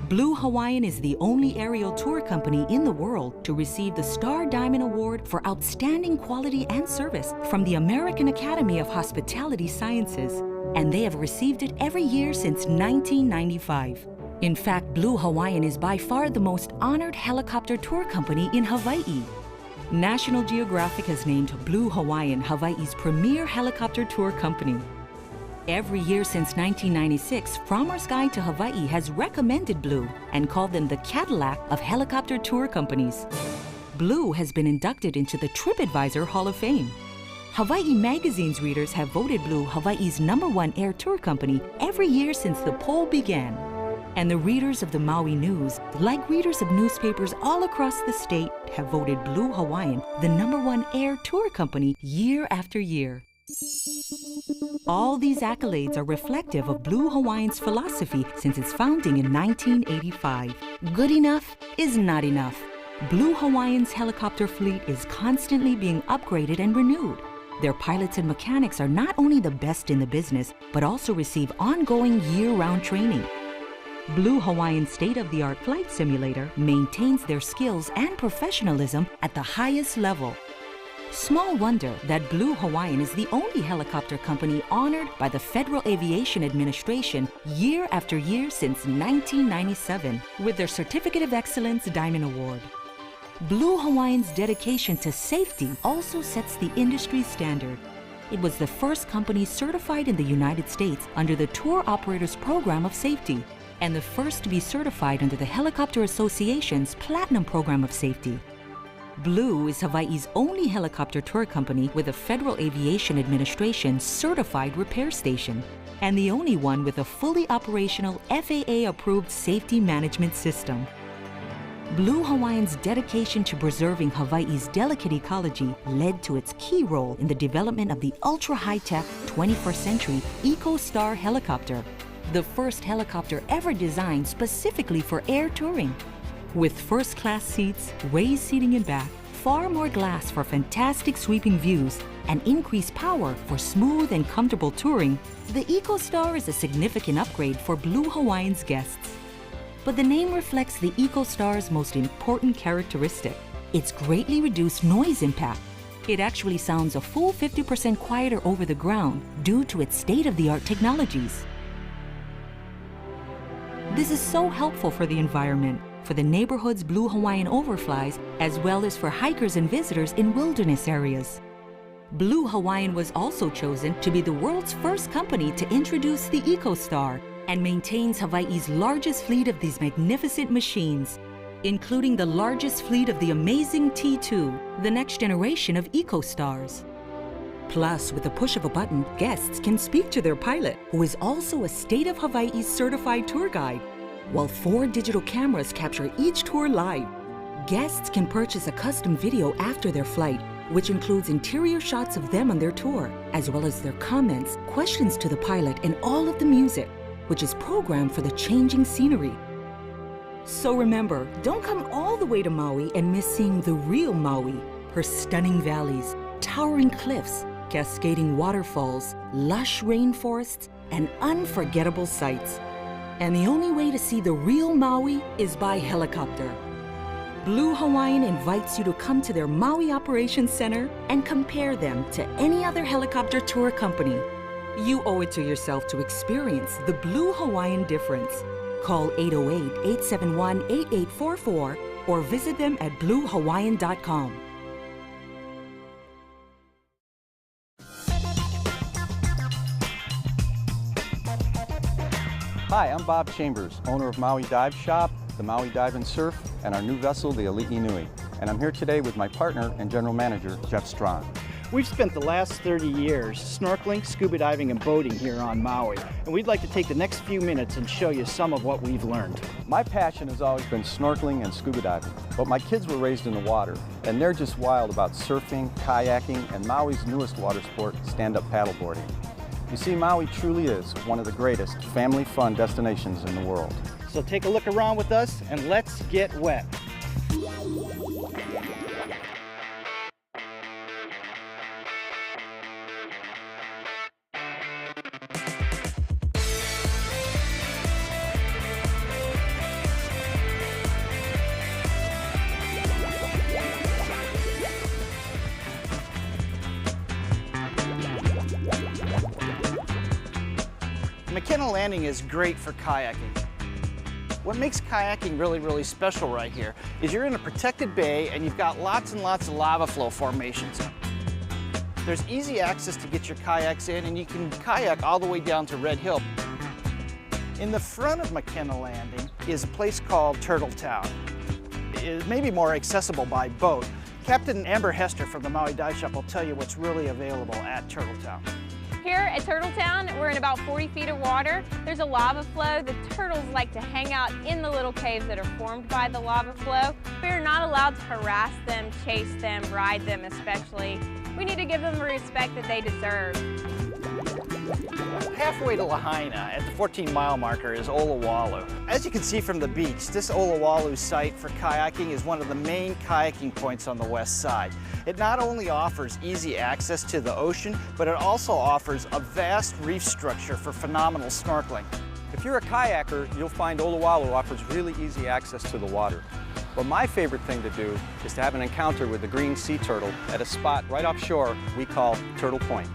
Blue Hawaiian is the only aerial tour company in the world to receive the Star Diamond Award for outstanding quality and service from the American Academy of Hospitality Sciences, and they have received it every year since 1995. In fact, Blue Hawaiian is by far the most honored helicopter tour company in Hawaii. National Geographic has named Blue Hawaiian Hawaii's premier helicopter tour company. Every year since 1996, Frommer's Guide to Hawaii has recommended Blue and called them the Cadillac of helicopter tour companies. Blue has been inducted into the TripAdvisor Hall of Fame. Hawaii Magazine's readers have voted Blue Hawaii's #1 air tour company every year since the poll began. And the readers of the Maui News, like readers of newspapers all across the state, have voted Blue Hawaiian the #1 air tour company year after year. All these accolades are reflective of Blue Hawaiian's philosophy since its founding in 1985. Good enough is not enough. Blue Hawaiian's helicopter fleet is constantly being upgraded and renewed. Their pilots and mechanics are not only the best in the business, but also receive ongoing year-round training. Blue Hawaiian's state-of-the-art flight simulator maintains their skills and professionalism at the highest level. Small wonder that Blue Hawaiian is the only helicopter company honored by the Federal Aviation Administration year after year since 1997 with their Certificate of Excellence Diamond Award. Blue Hawaiian's dedication to safety also sets the industry standard. It was the first company certified in the United States under the Tour Operators Program of Safety and the first to be certified under the Helicopter Association's Platinum Program of Safety. Blue is Hawaii's only helicopter tour company with a Federal Aviation Administration certified repair station, and the only one with a fully operational FAA-approved safety management system. Blue Hawaiian's dedication to preserving Hawaii's delicate ecology led to its key role in the development of the ultra-high-tech 21st century EcoStar helicopter, the first helicopter ever designed specifically for air touring. With first-class seats, raised seating in back, far more glass for fantastic sweeping views, and increased power for smooth and comfortable touring, the EcoStar is a significant upgrade for Blue Hawaiian's guests. But the name reflects the EcoStar's most important characteristic, its greatly reduced noise impact. It actually sounds a full 50% quieter over the ground due to its state-of-the-art technologies. This is so helpful for the environment, for the neighborhoods Blue Hawaiian overflies, as well as for hikers and visitors in wilderness areas. Blue Hawaiian was also chosen to be the world's first company to introduce the EcoStar and maintains Hawaii's largest fleet of these magnificent machines, including the largest fleet of the amazing T2, the next generation of EcoStars. Plus, with the push of a button, guests can speak to their pilot, who is also a State of Hawaii certified tour guide, while 4 digital cameras capture each tour live. Guests can purchase a custom video after their flight, which includes interior shots of them on their tour, as well as their comments, questions to the pilot, and all of the music, which is programmed for the changing scenery. So remember, don't come all the way to Maui and miss seeing the real Maui, her stunning valleys, towering cliffs, cascading waterfalls, lush rainforests, and unforgettable sights. And the only way to see the real Maui is by helicopter. Blue Hawaiian invites you to come to their Maui Operations Center and compare them to any other helicopter tour company. You owe it to yourself to experience the Blue Hawaiian difference. Call 808-871-8844 or visit them at bluehawaiian.com. Hi, I'm Bob Chambers, owner of Maui Dive Shop, the Maui Dive and Surf, and our new vessel, the Ali'i Nui. And I'm here today with my partner and general manager, Jeff Strong. We've spent the last 30 years snorkeling, scuba diving, and boating here on Maui, and we'd like to take the next few minutes and show you some of what we've learned. My passion has always been snorkeling and scuba diving, but my kids were raised in the water, and they're just wild about surfing, kayaking, and Maui's newest water sport, stand-up paddleboarding. You see, Maui truly is one of the greatest family fun destinations in the world. So take a look around with us and let's get wet. McKenna Landing is great for kayaking. What makes kayaking really special right here is you're in a protected bay and you've got lots and lots of lava flow formations. There's easy access to get your kayaks in, and you can kayak all the way down to Red Hill. In the front of McKenna Landing is a place called Turtle Town. It may be more accessible by boat. Captain Amber Hester from the Maui Dive Shop will tell you what's really available at Turtle Town. Here at Turtle Town, we're in about 40 feet of water. There's a lava flow. The turtles like to hang out in the little caves that are formed by the lava flow. We're not allowed to harass them, chase them, ride them especially. We need to give them the respect that they deserve. Halfway to Lahaina, at the 14-mile marker, is Olowalu. As you can see from the beach, this Olowalu site for kayaking is one of the main kayaking points on the west side. It not only offers easy access to the ocean, but it also offers a vast reef structure for phenomenal snorkeling. If you're a kayaker, you'll find Olowalu offers really easy access to the water. But my favorite thing to do is to have an encounter with the green sea turtle at a spot right offshore we call Turtle Point.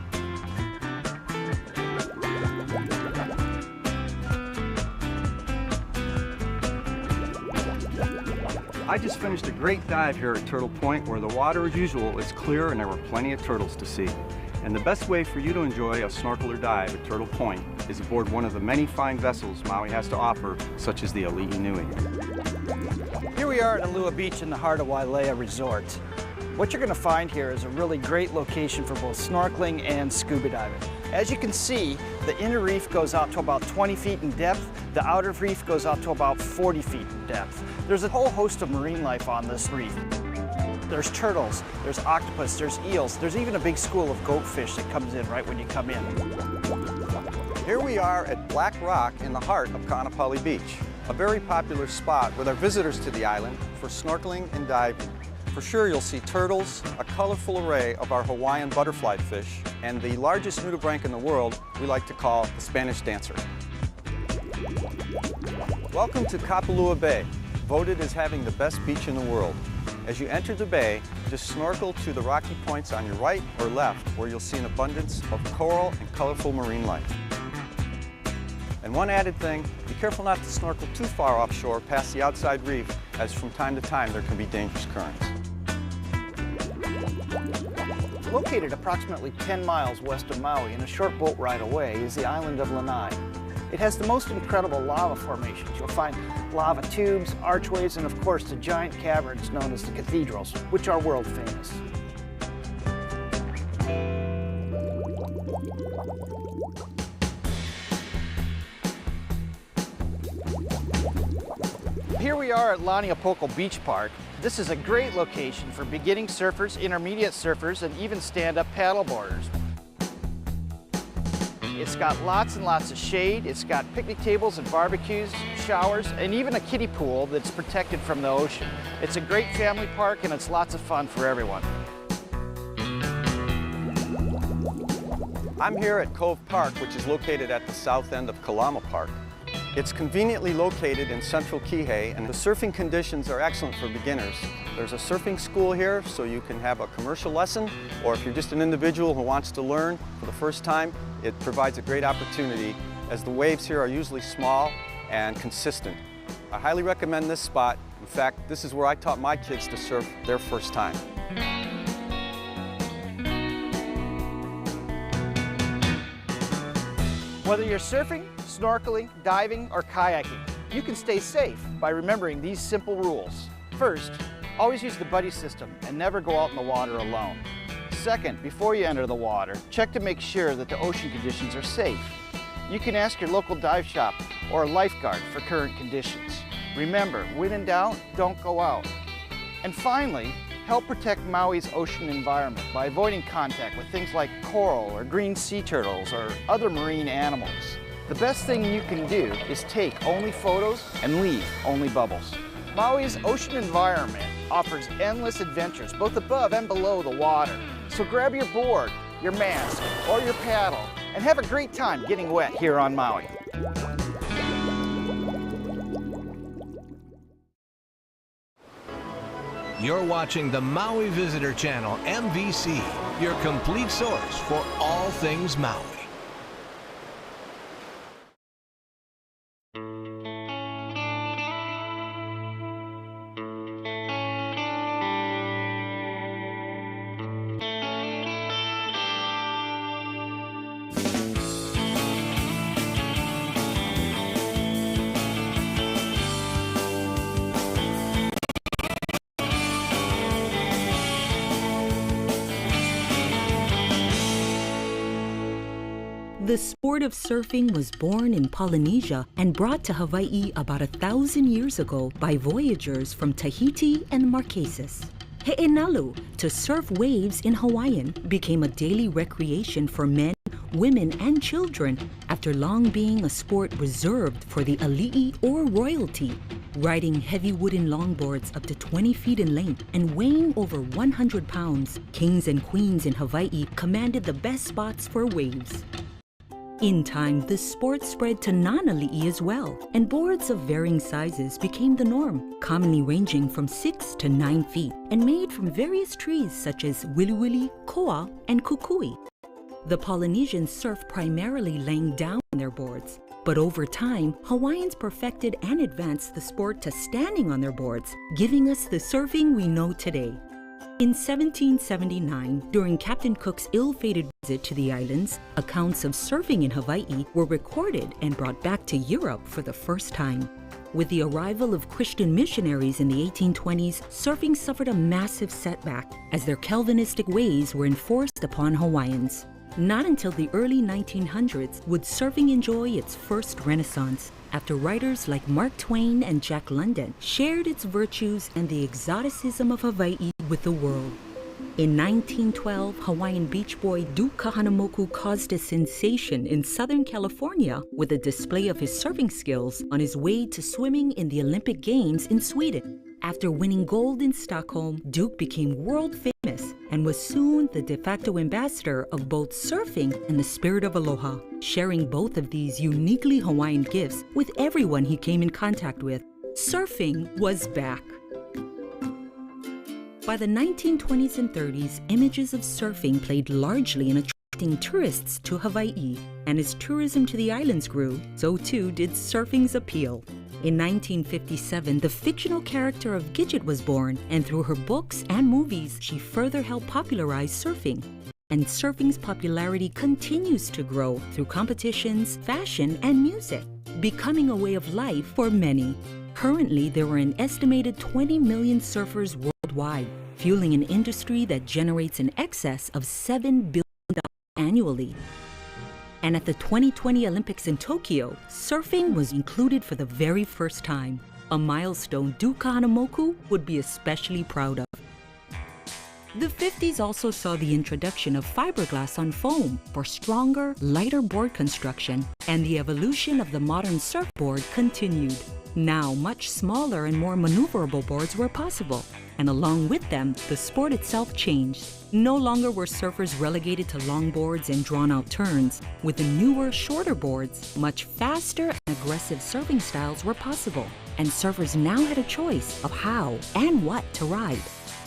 I just finished a great dive here at Turtle Point, where the water, as usual, is clear and there were plenty of turtles to see. And the best way for you to enjoy a snorkel or dive at Turtle Point is aboard one of the many fine vessels Maui has to offer, such as the Ali'i Nui. Here we are at Alua Beach in the heart of Wailea Resort. What you're going to find here is a really great location for both snorkeling and scuba diving. As you can see, the inner reef goes out to about 20 feet in depth. The outer reef goes out to about 40 feet in depth. There's a whole host of marine life on this reef. There's turtles, there's octopus, there's eels, there's even a big school of goatfish that comes in right when you come in. Here we are at Black Rock in the heart of Kaanapali Beach, a very popular spot with our visitors to the island for snorkeling and diving. For sure, you'll see turtles, a colorful array of our Hawaiian butterfly fish, and the largest nudibranch in the world we like to call the Spanish dancer. Welcome to Kapalua Bay, voted as having the best beach in the world. As you enter the bay, just snorkel to the rocky points on your right or left, where you'll see an abundance of coral and colorful marine life. And one added thing, be careful not to snorkel too far offshore past the outside reef, as from time to time there can be dangerous currents. Located approximately 10 miles west of Maui and a short boat ride away is the island of Lanai. It has the most incredible lava formations. You'll find lava tubes, archways, and of course the giant caverns known as the cathedrals, which are world famous. Here we are at Laniapoko Beach Park. This is a great location for beginning surfers, intermediate surfers, and even stand-up paddleboarders. It's got lots and lots of shade. It's got picnic tables and barbecues, showers, and even a kiddie pool that's protected from the ocean. It's a great family park and it's lots of fun for everyone. I'm here at Cove Park, which is located at the south end of Kalama Park. It's conveniently located in central Kihei, and the surfing conditions are excellent for beginners. There's a surfing school here, so you can have a commercial lesson, or if you're just an individual who wants to learn for the first time, it provides a great opportunity, as the waves here are usually small and consistent. I highly recommend this spot. In fact, this is where I taught my kids to surf their first time. Whether you're surfing, snorkeling, diving, or kayaking, you can stay safe by remembering these simple rules. First, always use the buddy system and never go out in the water alone. Second, before you enter the water, check to make sure that the ocean conditions are safe. You can ask your local dive shop or a lifeguard for current conditions. Remember, when in doubt, don't go out. And finally, help protect Maui's ocean environment by avoiding contact with things like coral or green sea turtles or other marine animals. The best thing you can do is take only photos and leave only bubbles. Maui's ocean environment offers endless adventures both above and below the water. So grab your board, your mask, or your paddle and have a great time getting wet here on Maui. You're watching the Maui Visitor Channel, MVC, your complete source for all things Maui. The sport of surfing was born in Polynesia and brought to Hawaii about 1,000 years ago by voyagers from Tahiti and Marquesas. He'enalu, to surf waves in Hawaiian, became a daily recreation for men, women, and children after long being a sport reserved for the ali'i or royalty. Riding heavy wooden longboards up to 20 feet in length and weighing over 100 pounds, kings and queens in Hawaii commanded the best spots for waves. In time, the sport spread to non-ali'i as well, and boards of varying sizes became the norm, commonly ranging from 6 to 9 feet, and made from various trees such as wiliwili, koa, and kukui. The Polynesians surfed primarily laying down on their boards, but over time, Hawaiians perfected and advanced the sport to standing on their boards, giving us the surfing we know today. In 1779, during Captain Cook's ill-fated visit to the islands, accounts of surfing in Hawaii were recorded and brought back to Europe for the first time. With the arrival of Christian missionaries in the 1820s, surfing suffered a massive setback as their Calvinistic ways were enforced upon Hawaiians. Not until the early 1900s would surfing enjoy its first renaissance, after writers like Mark Twain and Jack London shared its virtues and the exoticism of Hawaii with the world. In 1912, Hawaiian beach boy Duke Kahanamoku caused a sensation in Southern California with a display of his surfing skills on his way to swimming in the Olympic Games in Sweden. After winning gold in Stockholm, Duke became world famous and was soon the de facto ambassador of both surfing and the spirit of aloha, sharing both of these uniquely Hawaiian gifts with everyone he came in contact with. Surfing was back. By the 1920s and 30s, images of surfing played largely in attracting tourists to Hawaii, and as tourism to the islands grew, so too did surfing's appeal. In 1957, the fictional character of Gidget was born, and through her books and movies, she further helped popularize surfing. And surfing's popularity continues to grow through competitions, fashion, and music, becoming a way of life for many. Currently, there are an estimated 20 million surfers worldwide, fueling an industry that generates in excess of $7 billion annually. And at the 2020 Olympics in Tokyo, surfing was included for the very first time, a milestone Duke Kahanamoku would be especially proud of. The 50s also saw the introduction of fiberglass on foam for stronger, lighter board construction, and the evolution of the modern surfboard continued. Now, much smaller and more maneuverable boards were possible, and along with them, the sport itself changed. No longer were surfers relegated to long boards and drawn-out turns. With the newer, shorter boards, much faster and aggressive surfing styles were possible, and surfers now had a choice of how and what to ride.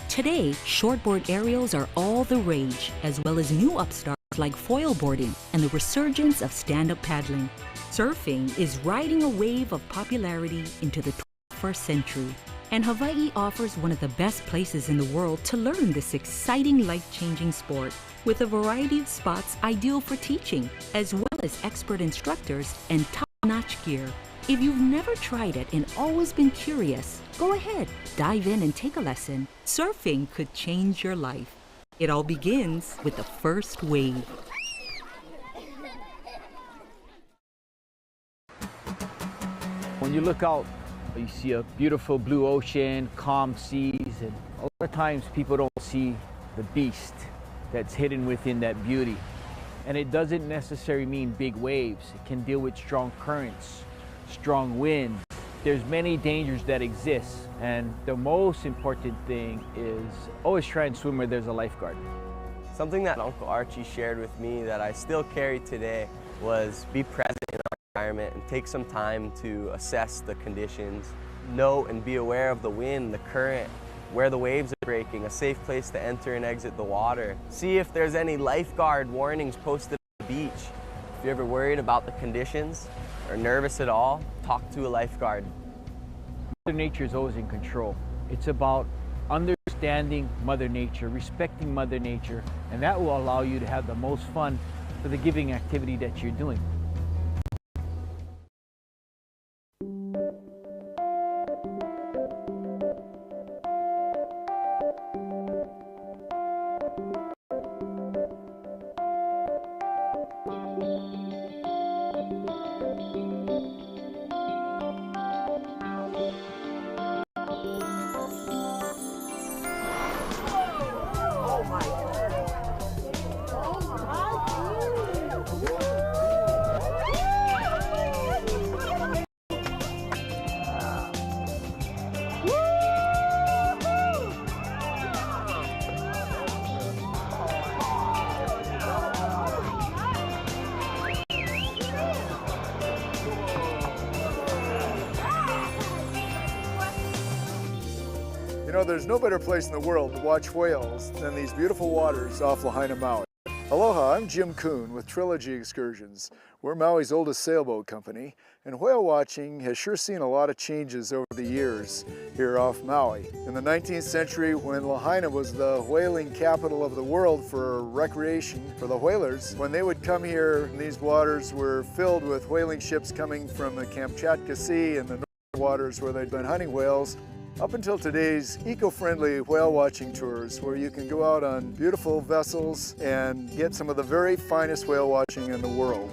Today, shortboard aerials are all the rage, as well as new upstarts like foil boarding and the resurgence of stand-up paddling. Surfing is riding a wave of popularity into the 21st century, and Hawaii offers one of the best places in the world to learn this exciting, life-changing sport, with a variety of spots ideal for teaching, as well as expert instructors and top-notch gear. If you've never tried it and always been curious, go ahead, dive in and take a lesson. Surfing could change your life. It all begins with the first wave. When you look out, you see a beautiful blue ocean, calm seas, and a lot of times people don't see the beast that's hidden within that beauty. And it doesn't necessarily mean big waves. It can deal with strong currents, strong wind. There's many dangers that exist, and the most important thing is always try and swim where there's a lifeguard. Something that Uncle Archie shared with me that I still carry today was be present in our environment and take some time to assess the conditions. Know and be aware of the wind, the current, where the waves are breaking, a safe place to enter and exit the water. See if there's any lifeguard warnings posted on the beach. If you're ever worried about the conditions or nervous at all, talk to a lifeguard. Mother Nature is always in control. It's about understanding Mother Nature, respecting Mother Nature, and that will allow you to have the most fun for the giving activity that you're doing. You know, there's no better place in the world to watch whales than these beautiful waters off Lahaina, Maui. Aloha, I'm Jim Kuhn with Trilogy Excursions. We're Maui's oldest sailboat company, and whale watching has sure seen a lot of changes over the years here off Maui. In the 19th century, when Lahaina was the whaling capital of the world for recreation for the whalers, when they would come here, these waters were filled with whaling ships coming from the Kamchatka Sea and the northern waters where they'd been hunting whales, up until today's eco-friendly whale watching tours, where you can go out on beautiful vessels and get some of the very finest whale watching in the world.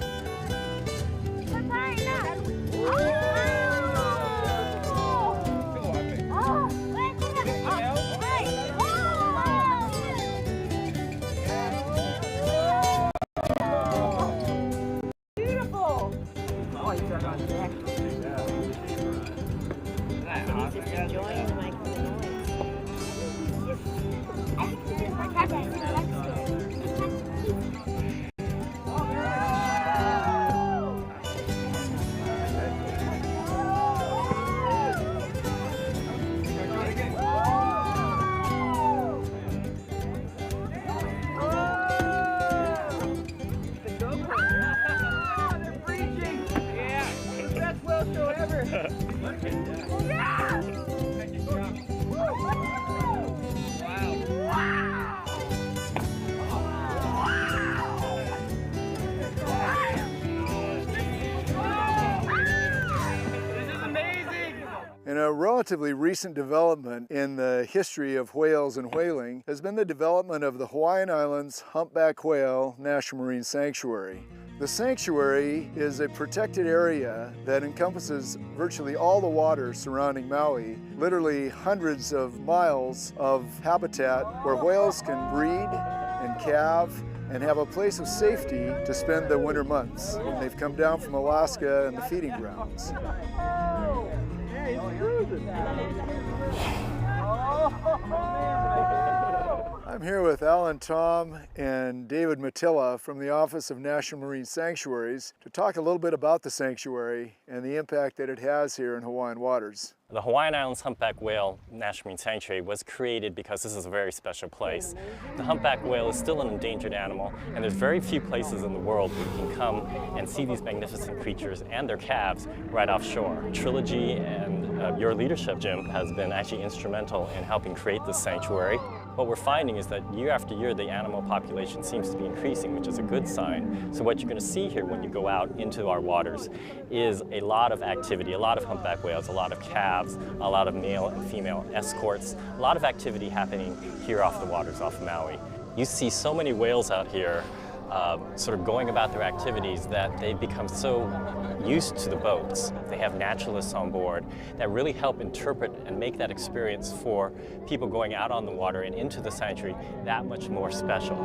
Beautiful! Oh, you got on deck. He's just enjoying the microphone noise. A relatively recent development in the history of whales and whaling has been the development of the Hawaiian Islands Humpback Whale National Marine Sanctuary. The sanctuary is a protected area that encompasses virtually all the water surrounding Maui, literally hundreds of miles of habitat where whales can breed and calve and have a place of safety to spend the winter months when they've come down from Alaska and the feeding grounds. I'm here with Alan Tom and David Matilla from the Office of National Marine Sanctuaries to talk a little bit about the sanctuary and the impact that it has here in Hawaiian waters. The Hawaiian Islands Humpback Whale National Marine Sanctuary was created because this is a very special place. The humpback whale is still an endangered animal, and there's very few places in the world where you can come and see these magnificent creatures and their calves right offshore. Trilogy and your leadership, Jim, has been actually instrumental in helping create this sanctuary. What we're finding is that year after year the animal population seems to be increasing, which is a good sign. So what you're going to see here when you go out into our waters is a lot of activity, a lot of humpback whales, a lot of calves, a lot of male and female escorts, a lot of activity happening here off the waters off Maui. You see so many whales out here sort of going about their activities that they've become so used to the boats. They have naturalists on board that really help interpret and make that experience for people going out on the water and into the sanctuary that much more special.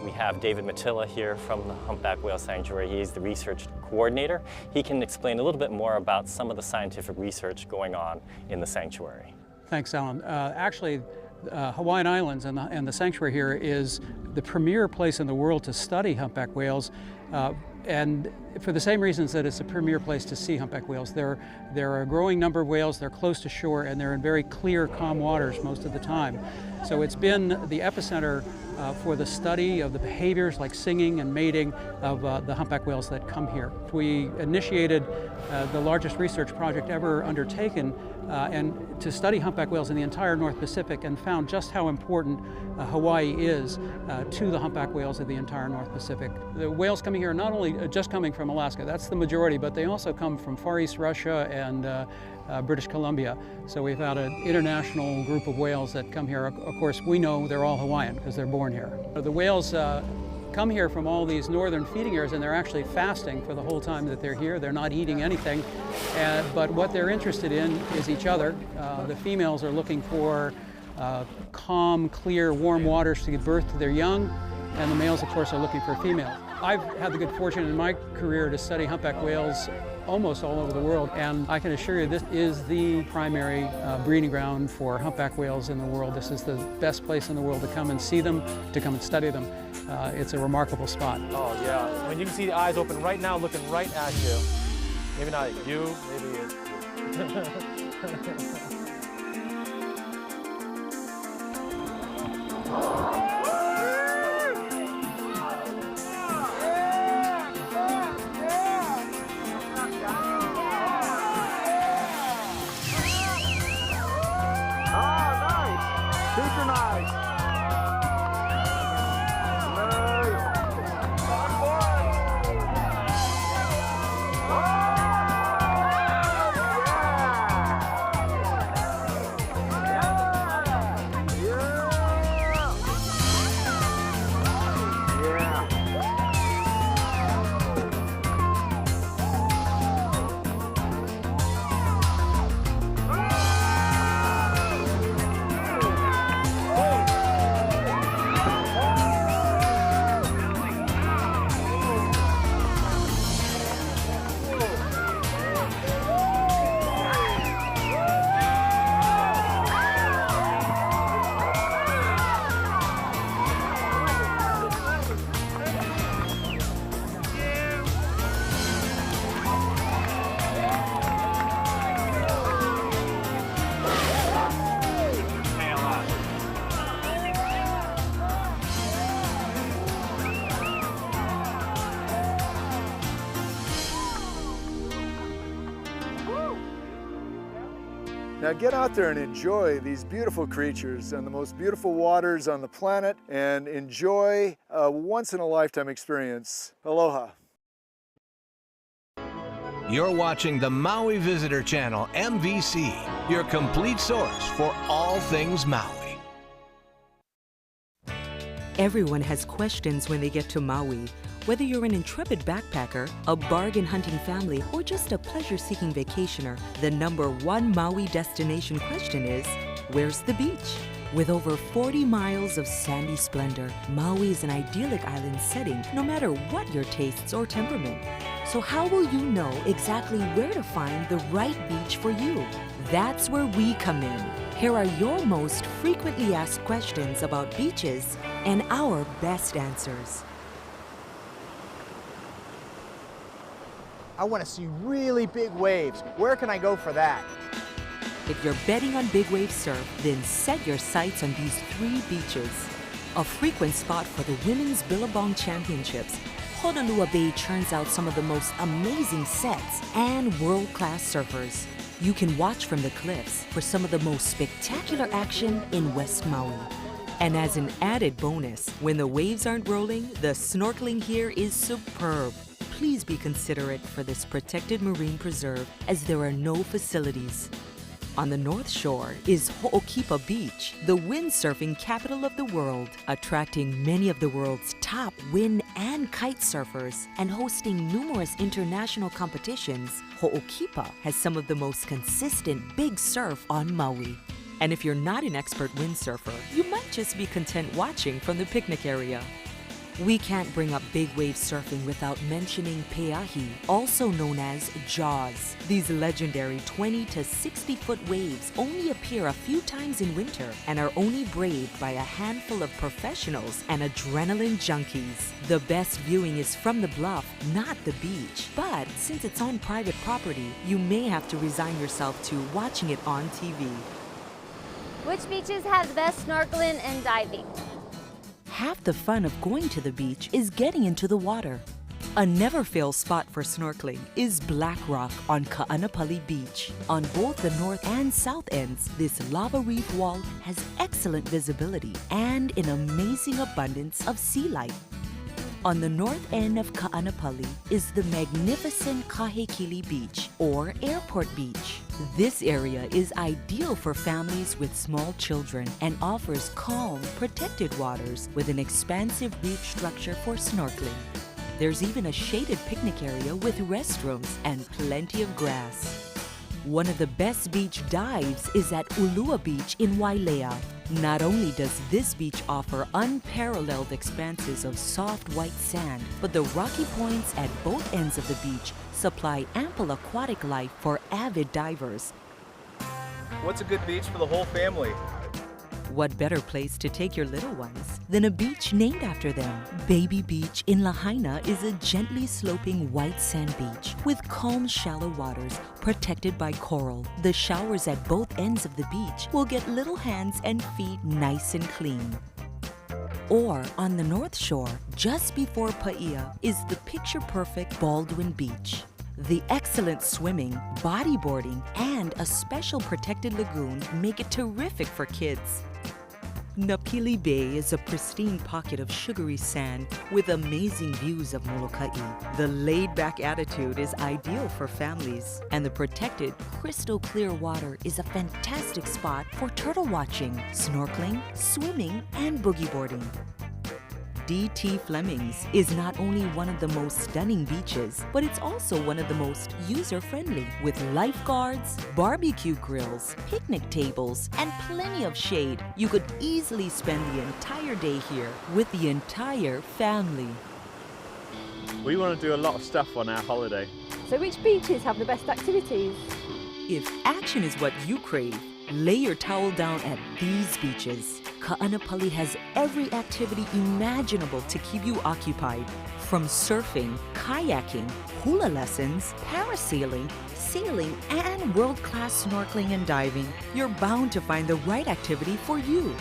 We have David Matilla here from the Humpback Whale Sanctuary. He's the research coordinator. He can explain a little bit more about some of the scientific research going on in the sanctuary. Thanks, Alan. Actually, Hawaiian Islands and the sanctuary here is the premier place in the world to study humpback whales, and for the same reasons that it's a premier place to see humpback whales. There are a growing number of whales, they're close to shore, and they're in very clear, calm waters most of the time. So it's been the epicenter for the study of the behaviors like singing and mating of the humpback whales that come here. We initiated the largest research project ever undertaken and to study humpback whales in the entire North Pacific, and found just how important Hawaii is to the humpback whales of the entire North Pacific. The whales coming here are not only just coming from Alaska, that's the majority, but they also come from Far East Russia and British Columbia. So we've had an international group of whales that come here. Of course, we know they're all Hawaiian because they're born here. The whales come here from all these northern feeding areas, and they're actually fasting for the whole time that they're here. They're not eating anything, but what they're interested in is each other. The females are looking for calm, clear, warm waters to give birth to their young, and the males, of course, are looking for females. I've had the good fortune in my career to study humpback whales almost all over the world, and I can assure you this is the primary breeding ground for humpback whales in the world. This is the best place in the world to come and see them, to come and study them. It's a remarkable spot. Oh yeah, I mean you can see the eyes open right now looking right at you. Maybe not at you, maybe it's... Now get out there and enjoy these beautiful creatures and the most beautiful waters on the planet, and enjoy a once-in-a-lifetime experience. Aloha. You're watching the Maui Visitor Channel, MVC, your complete source for all things Maui. Everyone has questions when they get to Maui. Whether you're an intrepid backpacker, a bargain hunting family, or just a pleasure-seeking vacationer, the #1 Maui destination question is, where's the beach? With over 40 miles of sandy splendor, Maui is an idyllic island setting, no matter what your tastes or temperament. So how will you know exactly where to find the right beach for you? That's where we come in. Here are your most frequently asked questions about beaches and our best answers. I want to see really big waves. Where can I go for that? If you're betting on big wave surf, then set your sights on these 3 beaches. A frequent spot for the Women's Billabong Championships, Honolulu Bay churns out some of the most amazing sets and world-class surfers. You can watch from the cliffs for some of the most spectacular action in West Maui. And as an added bonus, when the waves aren't rolling, the snorkeling here is superb. Please be considerate for this protected marine preserve as there are no facilities. On the North Shore is Ho'okipa Beach, the windsurfing capital of the world, attracting many of the world's top wind and kite surfers and hosting numerous international competitions. Ho'okipa has some of the most consistent big surf on Maui. And if you're not an expert windsurfer, you might just be content watching from the picnic area. We can't bring up big wave surfing without mentioning Peahi, also known as Jaws. These legendary 20 to 60 foot waves only appear a few times in winter and are only braved by a handful of professionals and adrenaline junkies. The best viewing is from the bluff, not the beach. But since it's on private property, you may have to resign yourself to watching it on TV. Which beaches have the best snorkeling and diving? Half the fun of going to the beach is getting into the water. A never-fail spot for snorkeling is Black Rock on Ka'anapali Beach. On both the north and south ends, this lava reef wall has excellent visibility and an amazing abundance of sea life. On the north end of Ka'anapali is the magnificent Kahekili Beach, or Airport Beach. This area is ideal for families with small children and offers calm, protected waters with an expansive reef structure for snorkeling. There's even a shaded picnic area with restrooms and plenty of grass. One of the best beach dives is at Ulua Beach in Wailea. Not only does this beach offer unparalleled expanses of soft white sand, but the rocky points at both ends of the beach supply ample aquatic life for avid divers. What's a good beach for the whole family? What better place to take your little ones than a beach named after them? Baby Beach in Lahaina is a gently sloping white sand beach with calm, shallow waters protected by coral. The showers at both ends of the beach will get little hands and feet nice and clean. Or on the North Shore, just before Paia, is the picture-perfect Baldwin Beach. The excellent swimming, bodyboarding, and a special protected lagoon make it terrific for kids. Napili Bay is a pristine pocket of sugary sand with amazing views of Molokai. The laid-back attitude is ideal for families, and the protected, crystal-clear water is a fantastic spot for turtle watching, snorkeling, swimming, and boogie boarding. D.T. Fleming's is not only one of the most stunning beaches, but it's also one of the most user-friendly, with lifeguards, barbecue grills, picnic tables, and plenty of shade. You could easily spend the entire day here with the entire family. We want to do a lot of stuff on our holiday. So which beaches have the best activities? If action is what you crave, lay your towel down at these beaches. Ka'anapali has every activity imaginable to keep you occupied. From surfing, kayaking, hula lessons, parasailing, sailing, and world-class snorkeling and diving, you're bound to find the right activity for you.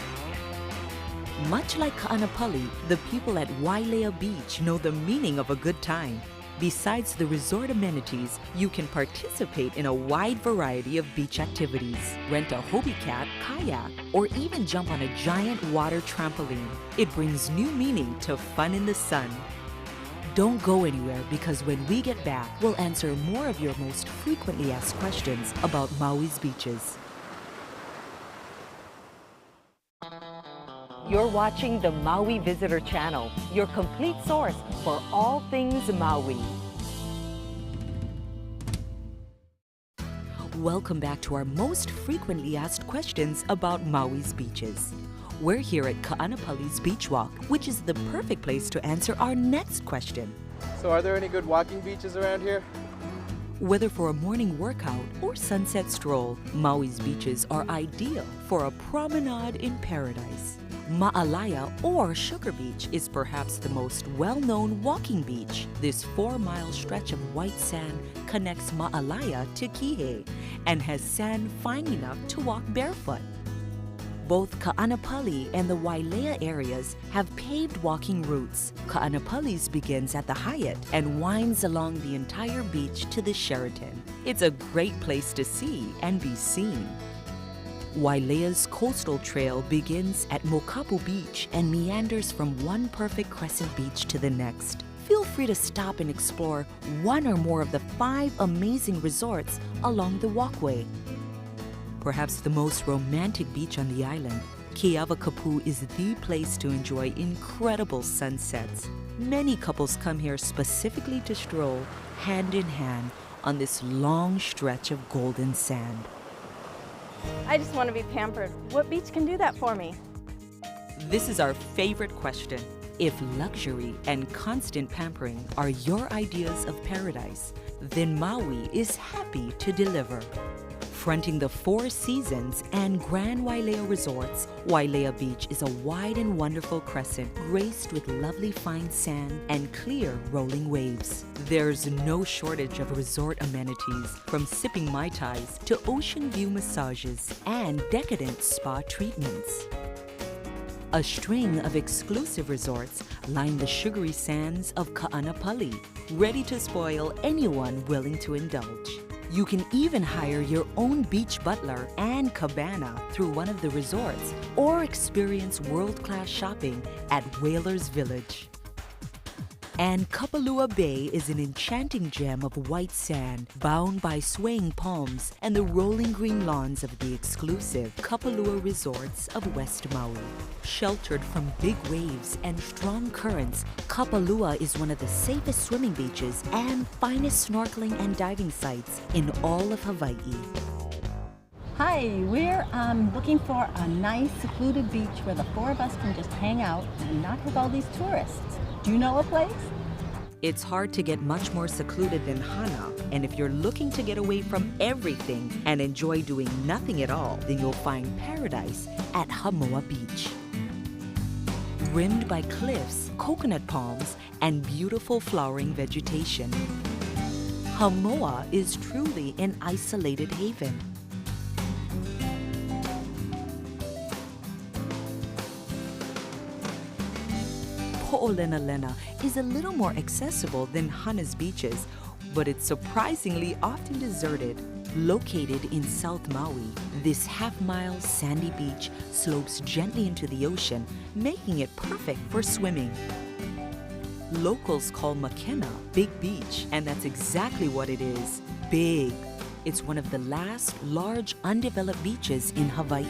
Much like Ka'anapali, the people at Wailea Beach know the meaning of a good time. Besides the resort amenities, you can participate in a wide variety of beach activities. Rent a Hobie Cat, kayak, or even jump on a giant water trampoline. It brings new meaning to fun in the sun. Don't go anywhere because when we get back, we'll answer more of your most frequently asked questions about Maui's beaches. You're watching the Maui Visitor Channel, your complete source for all things Maui. Welcome back to our most frequently asked questions about Maui's beaches. We're here at Ka'anapali's Beach Walk, which is the perfect place to answer our next question. So are there any good walking beaches around here? Whether for a morning workout or sunset stroll, Maui's beaches are ideal for a promenade in paradise. Ma'alaya or Sugar Beach is perhaps the most well-known walking beach. This 4-mile stretch of white sand connects Ma'alaya to Kihei and has sand fine enough to walk barefoot. Both Ka'anapali and the Wailea areas have paved walking routes. Ka'anapali's begins at the Hyatt and winds along the entire beach to the Sheraton. It's a great place to see and be seen. Wailea's coastal trail begins at Mokapu Beach and meanders from one perfect crescent beach to the next. Feel free to stop and explore one or more of the 5 amazing resorts along the walkway. Perhaps the most romantic beach on the island, Ke'awakapu is the place to enjoy incredible sunsets. Many couples come here specifically to stroll hand in hand on this long stretch of golden sand. I just want to be pampered. What beach can do that for me? This is our favorite question. If luxury and constant pampering are your ideas of paradise, then Maui is happy to deliver. Fronting the 4 seasons and Grand Wailea resorts, Wailea Beach is a wide and wonderful crescent graced with lovely fine sand and clear rolling waves. There's no shortage of resort amenities, from sipping Mai Tais to ocean view massages and decadent spa treatments. A string of exclusive resorts line the sugary sands of Ka'anapali, ready to spoil anyone willing to indulge. You can even hire your own beach butler and cabana through one of the resorts or experience world-class shopping at Whalers Village. And Kapalua Bay is an enchanting gem of white sand bound by swaying palms and the rolling green lawns of the exclusive Kapalua resorts of West Maui. Sheltered from big waves and strong currents, Kapalua is one of the safest swimming beaches and finest snorkeling and diving sites in all of Hawaii. Hi, we're looking for a nice secluded beach where the 4 of us can just hang out and not have all these tourists. Do you know a place? It's hard to get much more secluded than Hana, and if you're looking to get away from everything and enjoy doing nothing at all, then you'll find paradise at Hamoa Beach. Rimmed by cliffs, coconut palms, and beautiful flowering vegetation, Hamoa is truly an isolated haven. Po'olenalena is a little more accessible than Hana's beaches, but it's surprisingly often deserted. Located in South Maui, this half-mile sandy beach slopes gently into the ocean, making it perfect for swimming. Locals call Makena Big Beach, and that's exactly what it is, big. It's one of the last large undeveloped beaches in Hawaii.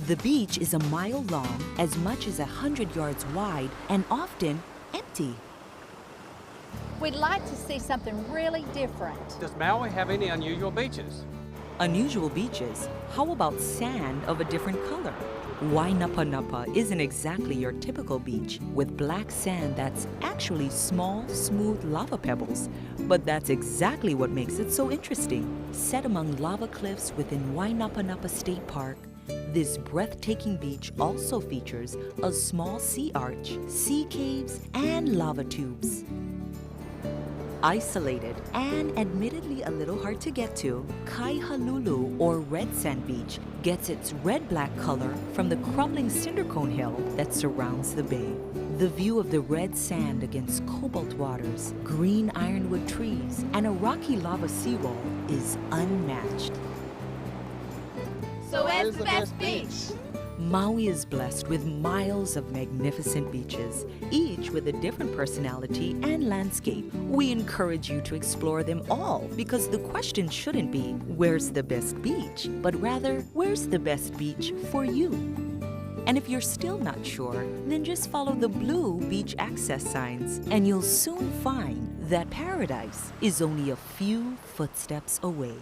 The beach is a mile long, as much as 100 yards wide, and often empty. We'd like to see something really different. Does Maui have any unusual beaches? Unusual beaches? How about sand of a different color? Wainapa isn't exactly your typical beach with black sand that's actually small, smooth lava pebbles. But that's exactly what makes it so interesting. Set among lava cliffs within Wainapa State Park, this breathtaking beach also features a small sea arch, sea caves, and lava tubes. Isolated and admittedly a little hard to get to, Kaihalulu, or Red Sand Beach, gets its red-black color from the crumbling cinder cone hill that surrounds the bay. The view of the red sand against cobalt waters, green ironwood trees, and a rocky lava seawall is unmatched. So where's the best beach? Maui is blessed with miles of magnificent beaches, each with a different personality and landscape. We encourage you to explore them all because the question shouldn't be, where's the best beach? But rather, where's the best beach for you? And if you're still not sure, then just follow the blue beach access signs and you'll soon find that paradise is only a few footsteps away.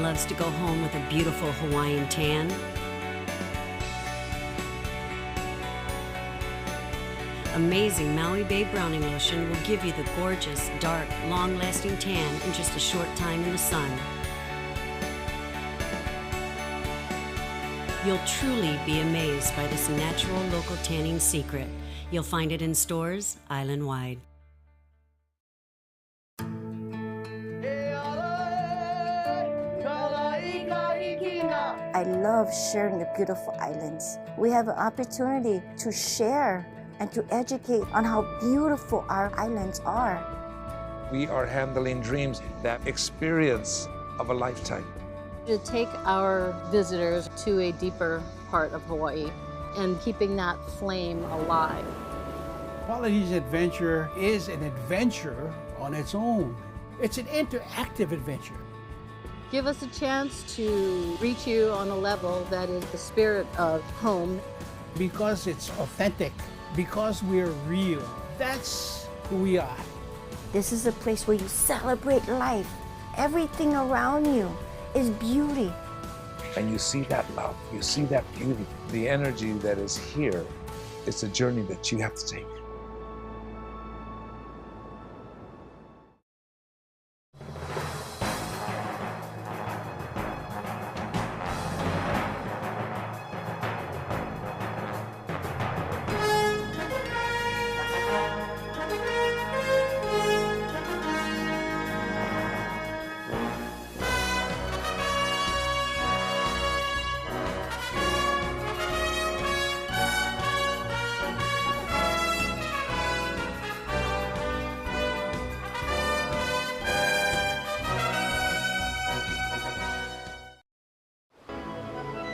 loves to go home with a beautiful Hawaiian tan. Amazing Maui Bay Browning Lotion will give you the gorgeous, dark, long-lasting tan in just a short time in the sun. You'll truly be amazed by this natural local tanning secret. You'll find it in stores island-wide. I love sharing the beautiful islands. We have an opportunity to share and to educate on how beautiful our islands are. We are handling dreams, that experience of a lifetime. To take our visitors to a deeper part of Hawaii and keeping that flame alive. Quality's Adventure is an adventure on its own. It's an interactive adventure. Give us a chance to reach you on a level that is the spirit of home. Because it's authentic, because we're real. That's who we are. This is a place where you celebrate life. Everything around you is beauty. And you see that love, you see that beauty. The energy that is here, it's a journey that you have to take.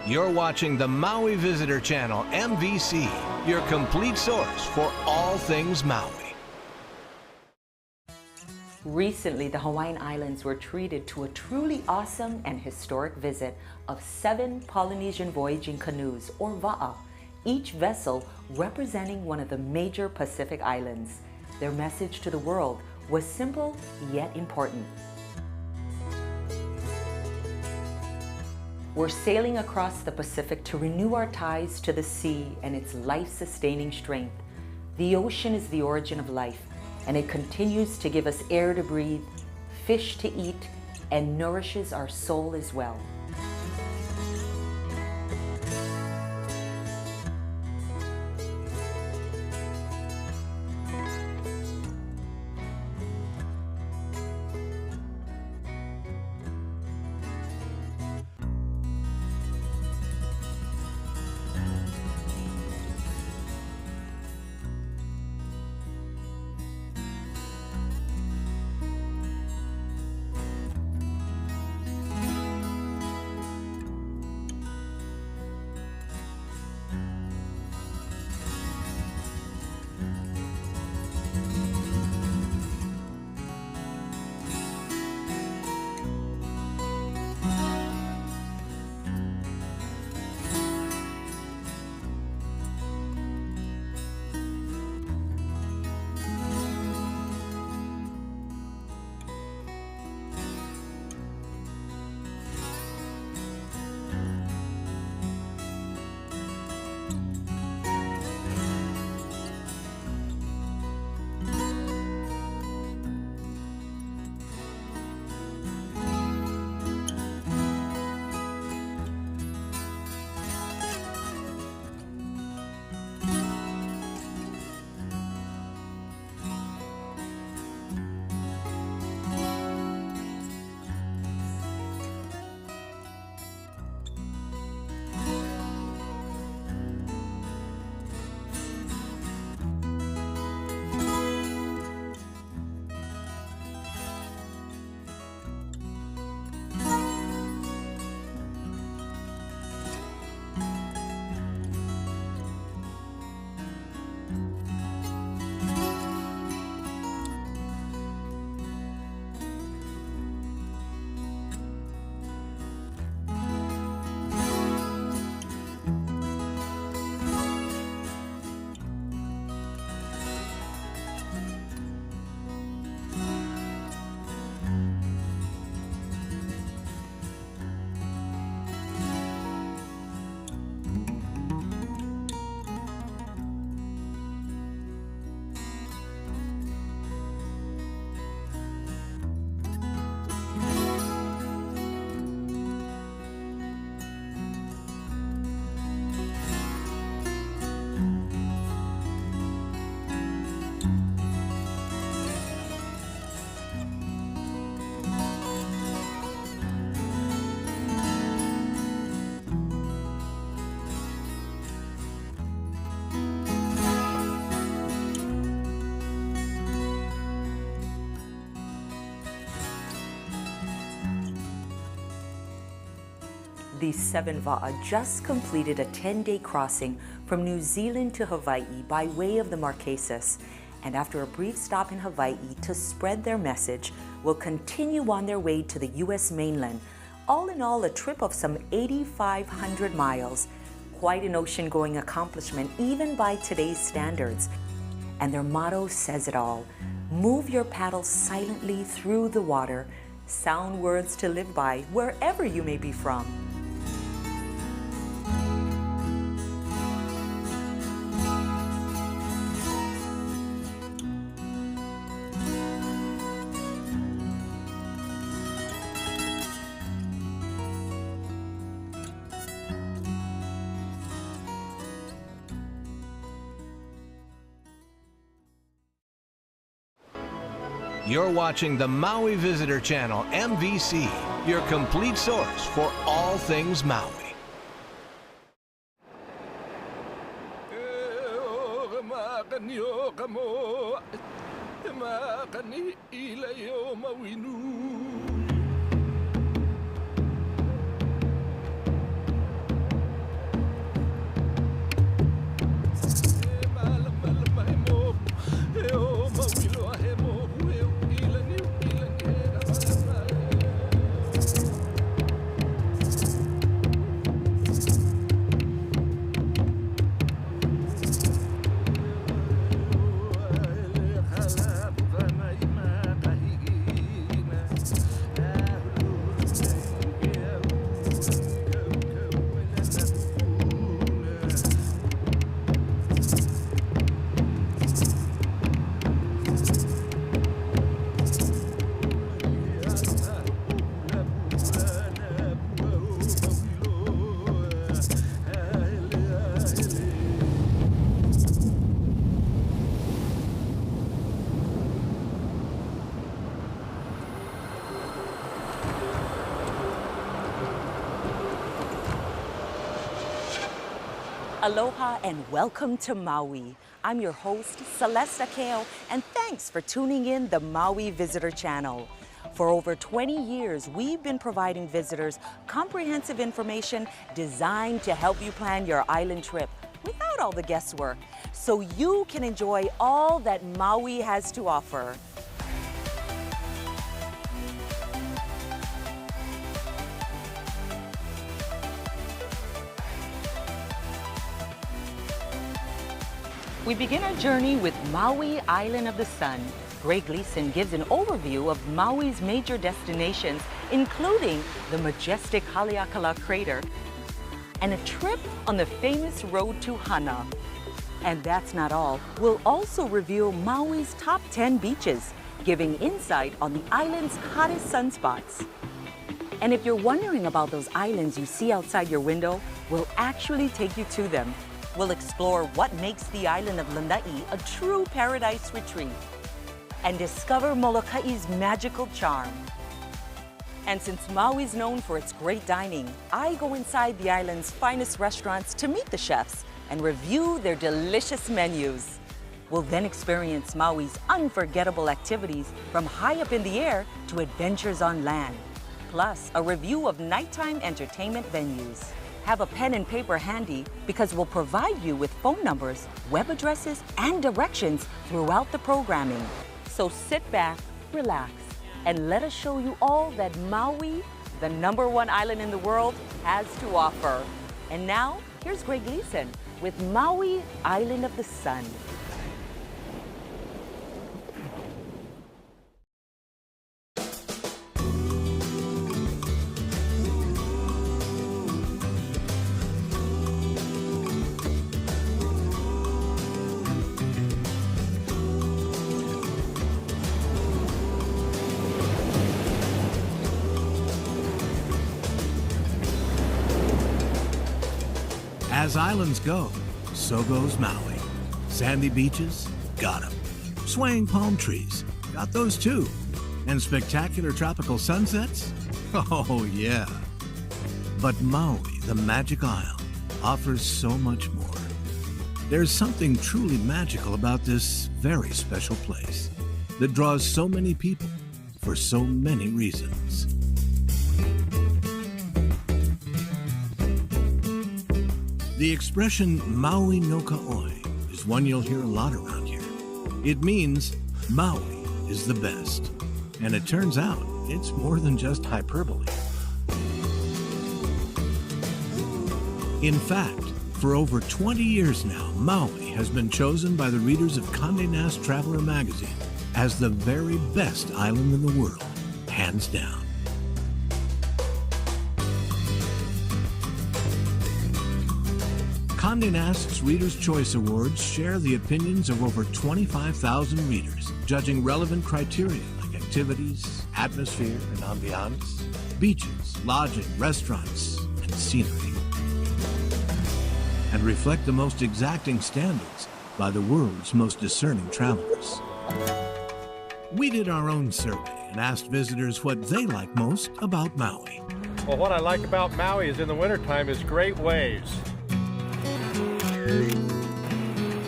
You're watching the Maui Visitor Channel, MVC, your complete source for all things Maui. Recently, the Hawaiian Islands were treated to a truly awesome and historic visit of 7 Polynesian voyaging canoes, or va'a, each vessel representing one of the major Pacific islands. Their message to the world was simple yet important. We're sailing across the Pacific to renew our ties to the sea and its life-sustaining strength. The ocean is the origin of life, and it continues to give us air to breathe, fish to eat, and nourishes our soul as well. The 7 Va'a just completed a 10-day crossing from New Zealand to Hawaii by way of the Marquesas, and after a brief stop in Hawaii to spread their message, will continue on their way to the U.S. mainland. All in all, a trip of some 8,500 miles. Quite an ocean-going accomplishment, even by today's standards. And their motto says it all. Move your paddle silently through the water. Sound words to live by wherever you may be from. You're watching the Maui Visitor Channel, MVC, your complete source for all things Maui. Aloha and welcome to Maui. I'm your host, Celeste Akeo, and thanks for tuning in the Maui Visitor Channel. For over 20 years, we've been providing visitors comprehensive information designed to help you plan your island trip without all the guesswork, so you can enjoy all that Maui has to offer. We begin our journey with Maui Island of the Sun. Greg Gleason gives an overview of Maui's major destinations, including the majestic Haleakala crater and a trip on the famous road to Hana. And that's not all. We'll also reveal Maui's top 10 beaches, giving insight on the island's hottest sunspots. And if you're wondering about those islands you see outside your window, we'll actually take you to them. We'll explore what makes the island of Lanai a true paradise retreat and discover Moloka'i's magical charm. And since Maui's known for its great dining, I go inside the island's finest restaurants to meet the chefs and review their delicious menus. We'll then experience Maui's unforgettable activities from high up in the air to adventures on land, plus a review of nighttime entertainment venues. Have a pen and paper handy because we'll provide you with phone numbers, web addresses, and directions throughout the programming. So sit back, relax, and let us show you all that Maui, the #1 island in the world, has to offer. And now, here's Greg Gleason with Maui Island of the Sun. As islands go, so goes Maui. Sandy beaches, got 'em. Swaying palm trees, got those too. And spectacular tropical sunsets? Oh yeah. But Maui, the magic isle, offers so much more. There's something truly magical about this very special place that draws so many people for so many reasons. The expression Maui no Ka'oi is one you'll hear a lot around here. It means Maui is the best. And it turns out it's more than just hyperbole. In fact, for over 20 years now, Maui has been chosen by the readers of Condé Nast Traveler magazine as the very best island in the world, hands down. Condé Nast's Reader's Choice Awards share the opinions of over 25,000 readers, judging relevant criteria like activities, atmosphere and ambiance, beaches, lodging, restaurants, and scenery, and reflect the most exacting standards by the world's most discerning travelers. We did our own survey and asked visitors what they like most about Maui. Well, what I like about Maui is in the wintertime is great waves.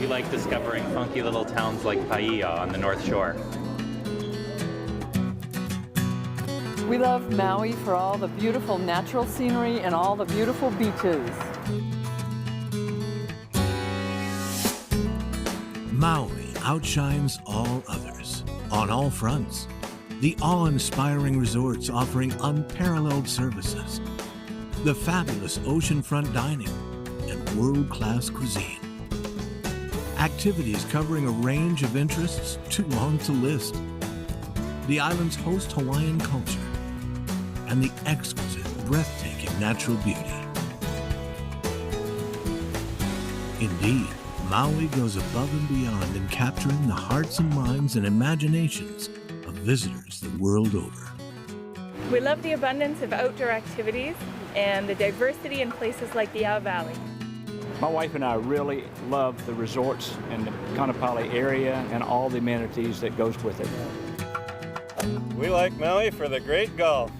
We like discovering funky little towns like Paia on the North Shore. We love Maui for all the beautiful natural scenery and all the beautiful beaches. Maui outshines all others on all fronts. The awe-inspiring resorts offering unparalleled services, the fabulous oceanfront dining, and world-class cuisine. Activities covering a range of interests too long to list. The island's host Hawaiian culture, and the exquisite, breathtaking natural beauty. Indeed, Maui goes above and beyond in capturing the hearts and minds and imaginations of visitors the world over. We love the abundance of outdoor activities and the diversity in places like the Ao Valley. My wife and I really love the resorts and the Kaanapali area and all the amenities that goes with it. We like Maui for the great golf.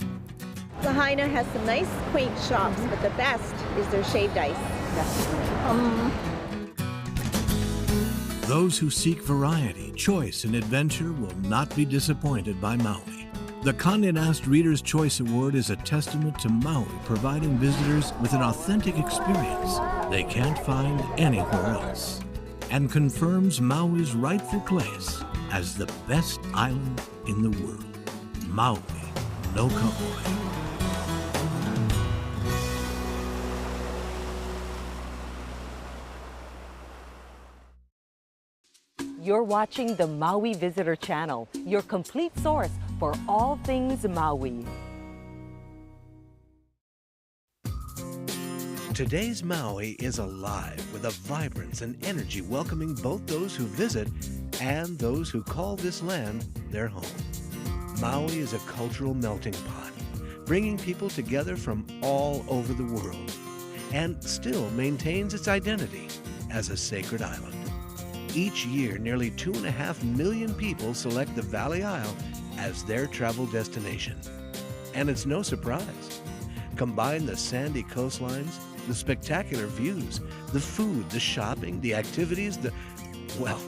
Lahaina has some nice, quaint shops, but the best is their shaved ice. Those who seek variety, choice, and adventure will not be disappointed by Maui. The Condé Nast Reader's Choice Award is a testament to Maui providing visitors with an authentic experience they can't find anywhere else, and confirms Maui's rightful place as the best island in the world. Maui no Ka'oi. You're watching the Maui Visitor Channel, your complete source for all things Maui. Today's Maui is alive with a vibrance and energy welcoming both those who visit and those who call this land their home. Maui is a cultural melting pot, bringing people together from all over the world, and still maintains its identity as a sacred island. Each year, nearly 2.5 million people select the Valley Isle as their travel destination. And it's no surprise. Combine the sandy coastlines, the spectacular views, the food, the shopping, the activities, well,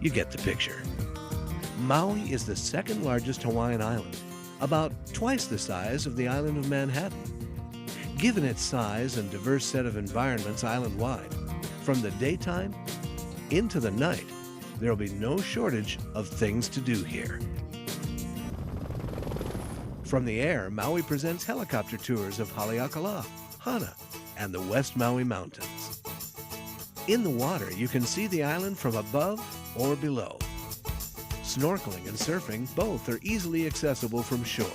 you get the picture. Maui is the second largest Hawaiian island, about twice the size of the island of Manhattan. Given its size and diverse set of environments island-wide, from the daytime into the night, there'll be no shortage of things to do here. From the air, Maui presents helicopter tours of Haleakala, Hana, and the West Maui Mountains. In the water, you can see the island from above or below. Snorkeling and surfing both are easily accessible from shore.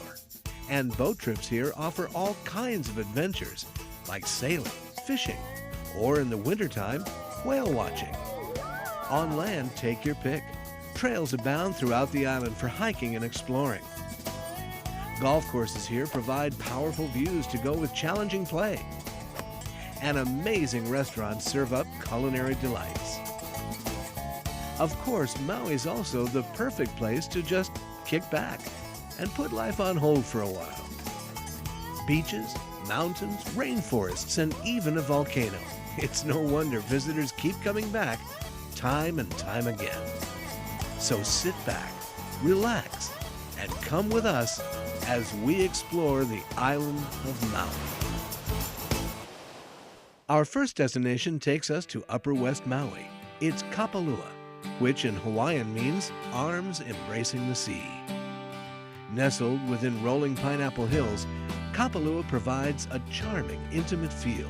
And boat trips here offer all kinds of adventures, like sailing, fishing, or in the wintertime, whale watching. On land, take your pick. Trails abound throughout the island for hiking and exploring. Golf courses here provide powerful views to go with challenging play. And amazing restaurants serve up culinary delights. Of course, Maui's also the perfect place to just kick back and put life on hold for a while. Beaches, mountains, rainforests, and even a volcano. It's no wonder visitors keep coming back time and time again. So sit back, relax, and come with us as we explore the island of Maui. Our first destination takes us to Upper West Maui. It's Kapalua, which in Hawaiian means arms embracing the sea. Nestled within rolling pineapple hills, Kapalua provides a charming, intimate feel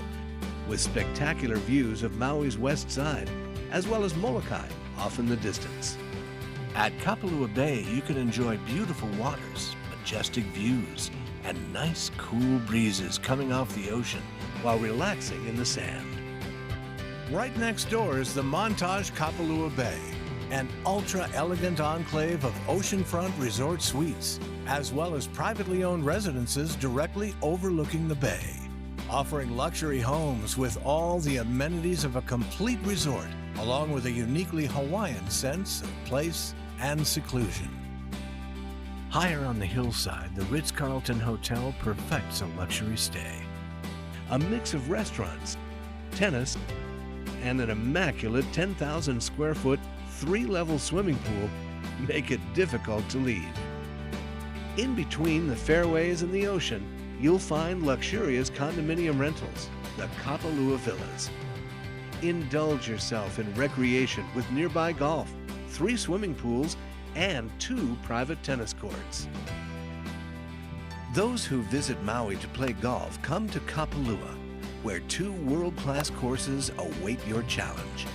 with spectacular views of Maui's west side, as well as Molokai off in the distance. At Kapalua Bay, you can enjoy beautiful waters, majestic views, and nice, cool breezes coming off the ocean while relaxing in the sand. Right next door is the Montage Kapalua Bay, an ultra-elegant enclave of oceanfront resort suites, as well as privately owned residences directly overlooking the bay, offering luxury homes with all the amenities of a complete resort, along with a uniquely Hawaiian sense of place and seclusion. Higher on the hillside, the Ritz-Carlton Hotel perfects a luxury stay. A mix of restaurants, tennis, and an immaculate 10,000 square foot, 3-level swimming pool make it difficult to leave. In between the fairways and the ocean, you'll find luxurious condominium rentals, the Kapalua Villas. Indulge yourself in recreation with nearby golf, 3 swimming pools, and 2 private tennis courts. Those who visit Maui to play golf come to Kapalua, where 2 world-class courses await your challenge: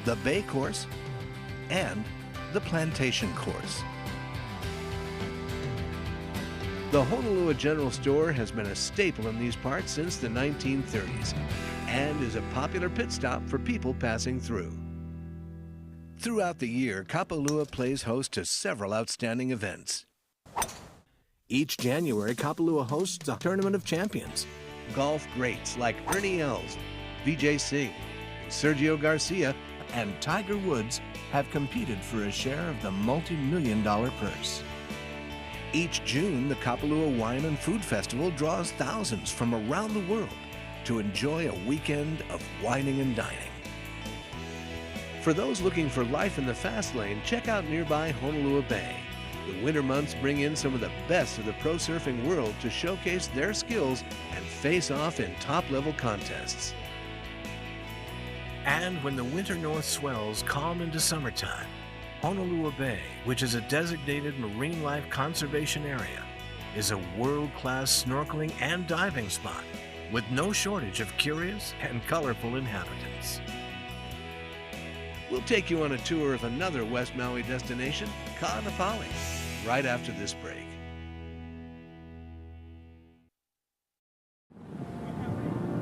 the Bay Course and the Plantation Course. The Honolulu General Store has been a staple in these parts since the 1930s and is a popular pit stop for people passing through. Throughout the year, Kapalua plays host to several outstanding events. Each January, Kapalua hosts a Tournament of Champions. Golf greats like Ernie Els, Vijay Singh, Sergio Garcia, and Tiger Woods have competed for a share of the multi-million-dollar purse. Each June, the Kapalua Wine and Food Festival draws thousands from around the world to enjoy a weekend of wining and dining. For those looking for life in the fast lane, check out nearby Honolulu Bay. The winter months bring in some of the best of the pro surfing world to showcase their skills and face off in top-level contests. And when the winter north swells calm into summertime, Honolulu Bay, which is a designated marine life conservation area, is a world-class snorkeling and diving spot with no shortage of curious and colorful inhabitants. We'll take you on a tour of another West Maui destination, Ka'anapali, right after this break.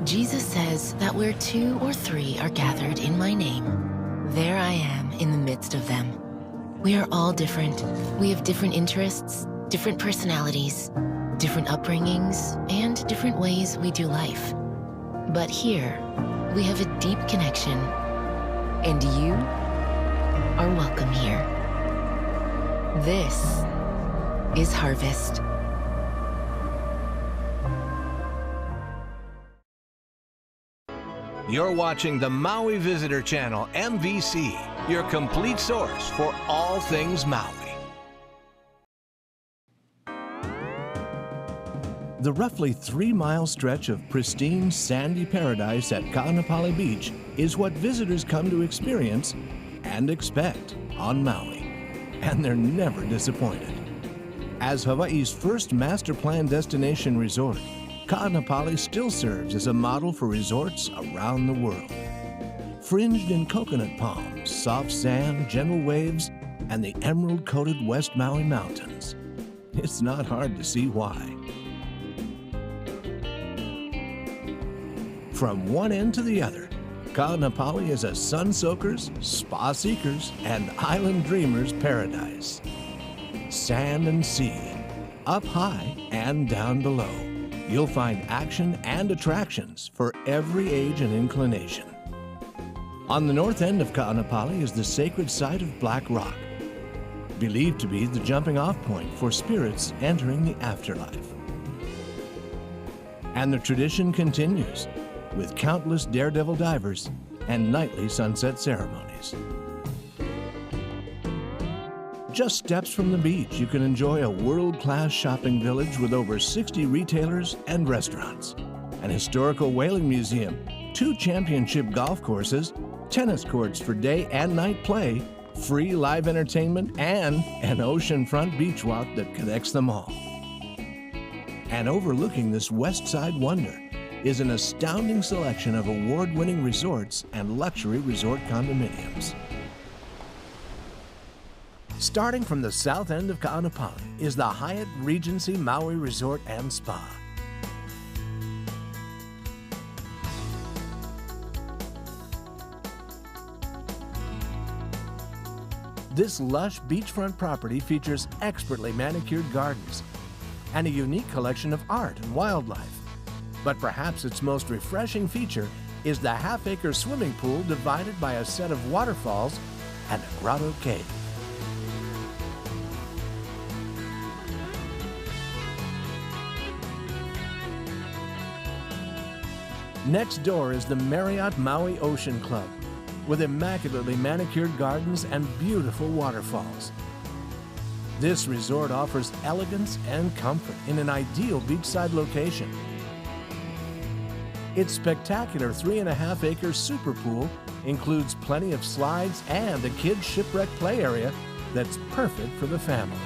Jesus says that where 2 or 3 are gathered in my name, there I am in the midst of them. We are all different. We have different interests, different personalities, different upbringings, and different ways we do life. But here, we have a deep connection, and you are welcome here. This is Harvest. You're watching the Maui Visitor Channel, MVC, your complete source for all things Maui. The roughly 3-mile stretch of pristine, sandy paradise at Ka'anapali Beach is what visitors come to experience and expect on Maui. And they're never disappointed. As Hawaii's first master plan destination resort, Ka'anapali still serves as a model for resorts around the world. Fringed in coconut palms, soft sand, gentle waves, and the emerald-coated West Maui Mountains, it's not hard to see why. From one end to the other, Ka'anapali is a sun soakers, spa seekers, and island dreamers paradise. Sand and sea, up high and down below. You'll find action and attractions for every age and inclination. On the north end of Ka'anapali is the sacred site of Black Rock, believed to be the jumping-off point for spirits entering the afterlife. And the tradition continues, with countless daredevil divers and nightly sunset ceremonies. Just steps from the beach, you can enjoy a world-class shopping village with over 60 retailers and restaurants, an historical whaling museum, 2 championship golf courses, tennis courts for day and night play, free live entertainment, and an oceanfront beach walk that connects them all. And overlooking this west side wonder is an astounding selection of award-winning resorts and luxury resort condominiums. Starting from the south end of Ka'anapali is the Hyatt Regency Maui Resort and Spa. This lush beachfront property features expertly manicured gardens and a unique collection of art and wildlife. But perhaps its most refreshing feature is the half-acre swimming pool divided by a set of waterfalls and a grotto cave. Next door is the Marriott Maui Ocean Club, with immaculately manicured gardens and beautiful waterfalls. This resort offers elegance and comfort in an ideal beachside location. Its spectacular 3.5-acre super pool includes plenty of slides and a kids' shipwreck play area that's perfect for the family.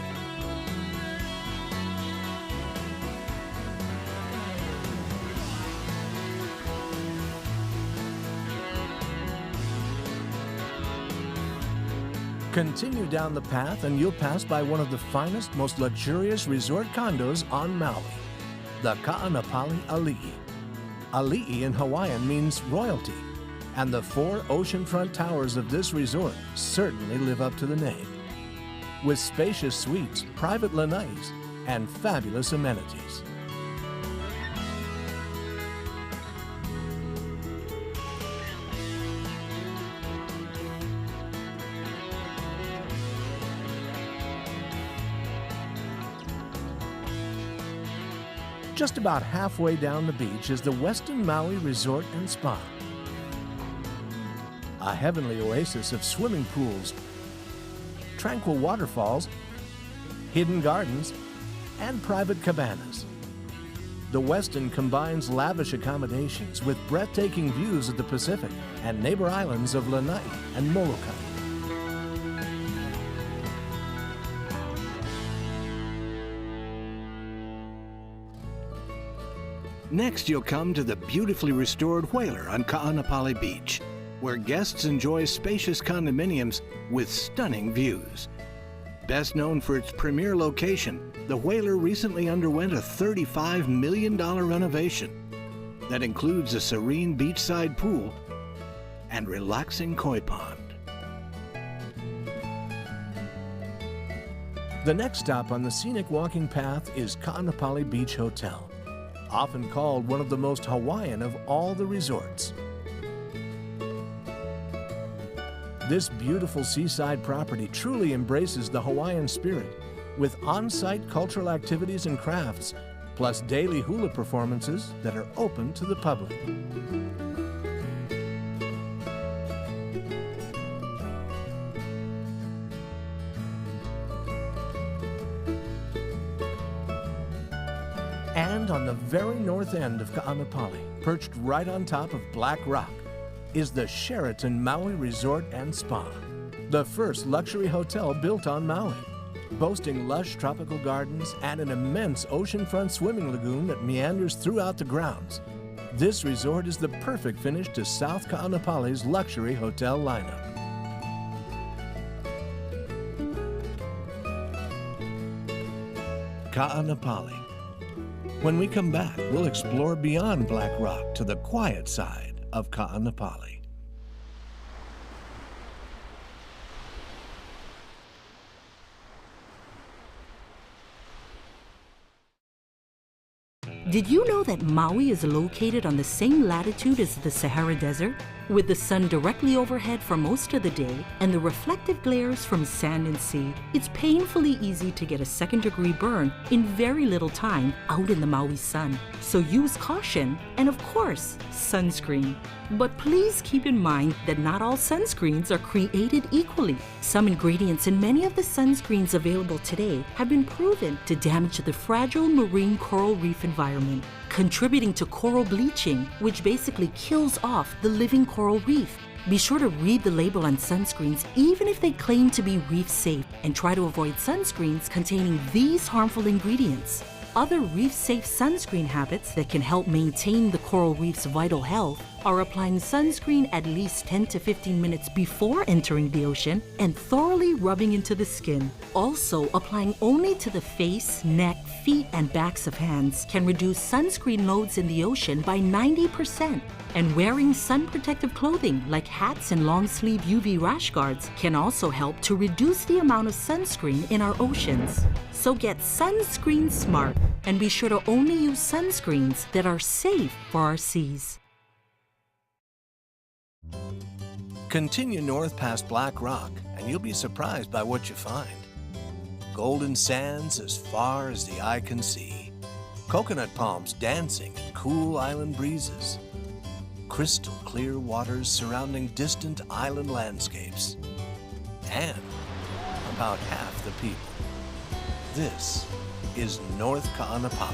Continue down the path and you'll pass by one of the finest, most luxurious resort condos on Maui, the Ka'anapali Ali'i. Ali'i in Hawaiian means royalty, and the 4 oceanfront towers of this resort certainly live up to the name, with spacious suites, private lanais, and fabulous amenities. Just about halfway down the beach is the Westin Maui Resort and Spa, a heavenly oasis of swimming pools, tranquil waterfalls, hidden gardens, and private cabanas. The Westin combines lavish accommodations with breathtaking views of the Pacific and neighbor islands of Lanai and Molokai. Next, you'll come to the beautifully restored Whaler on Ka'anapali Beach, where guests enjoy spacious condominiums with stunning views. Best known for its premier location, the Whaler recently underwent a $35 million renovation that includes a serene beachside pool and relaxing koi pond. The next stop on the scenic walking path is Ka'anapali Beach Hotel, often called one of the most Hawaiian of all the resorts. This beautiful seaside property truly embraces the Hawaiian spirit, with on-site cultural activities and crafts, plus daily hula performances that are open to the public. And on the very north end of Ka'anapali, perched right on top of Black Rock, is the Sheraton Maui Resort and Spa, the first luxury hotel built on Maui, boasting lush tropical gardens and an immense oceanfront swimming lagoon that meanders throughout the grounds. This resort is the perfect finish to South Ka'anapali's luxury hotel lineup. Ka'anapali. When we come back, we'll explore beyond Black Rock to the quiet side of Ka'anapali. Did you know that Maui is located on the same latitude as the Sahara Desert? With the sun directly overhead for most of the day and the reflective glares from sand and sea, it's painfully easy to get a second-degree burn in very little time out in the Maui sun. So use caution and, of course, sunscreen. But please keep in mind that not all sunscreens are created equally. Some ingredients in many of the sunscreens available today have been proven to damage the fragile marine coral reef environment. environment, contributing to coral bleaching, which basically kills off the living coral reef. Be sure to read the label on sunscreens, even if they claim to be reef safe, and try to avoid sunscreens containing these harmful ingredients. Other reef-safe sunscreen habits that can help maintain the coral reef's vital health are applying sunscreen at least 10 to 15 minutes before entering the ocean and thoroughly rubbing into the skin. Also, applying only to the face, neck, feet, and backs of hands can reduce sunscreen loads in the ocean by 90%. And wearing sun protective clothing like hats and long-sleeve UV rash guards can also help to reduce the amount of sunscreen in our oceans. So get sunscreen smart and be sure to only use sunscreens that are safe for our seas. Continue north past Black Rock and you'll be surprised by what you find. Golden sands as far as the eye can see. Coconut palms dancing in cool island breezes. Crystal clear waters surrounding distant island landscapes. And about half the people. This is North Ka'anapali.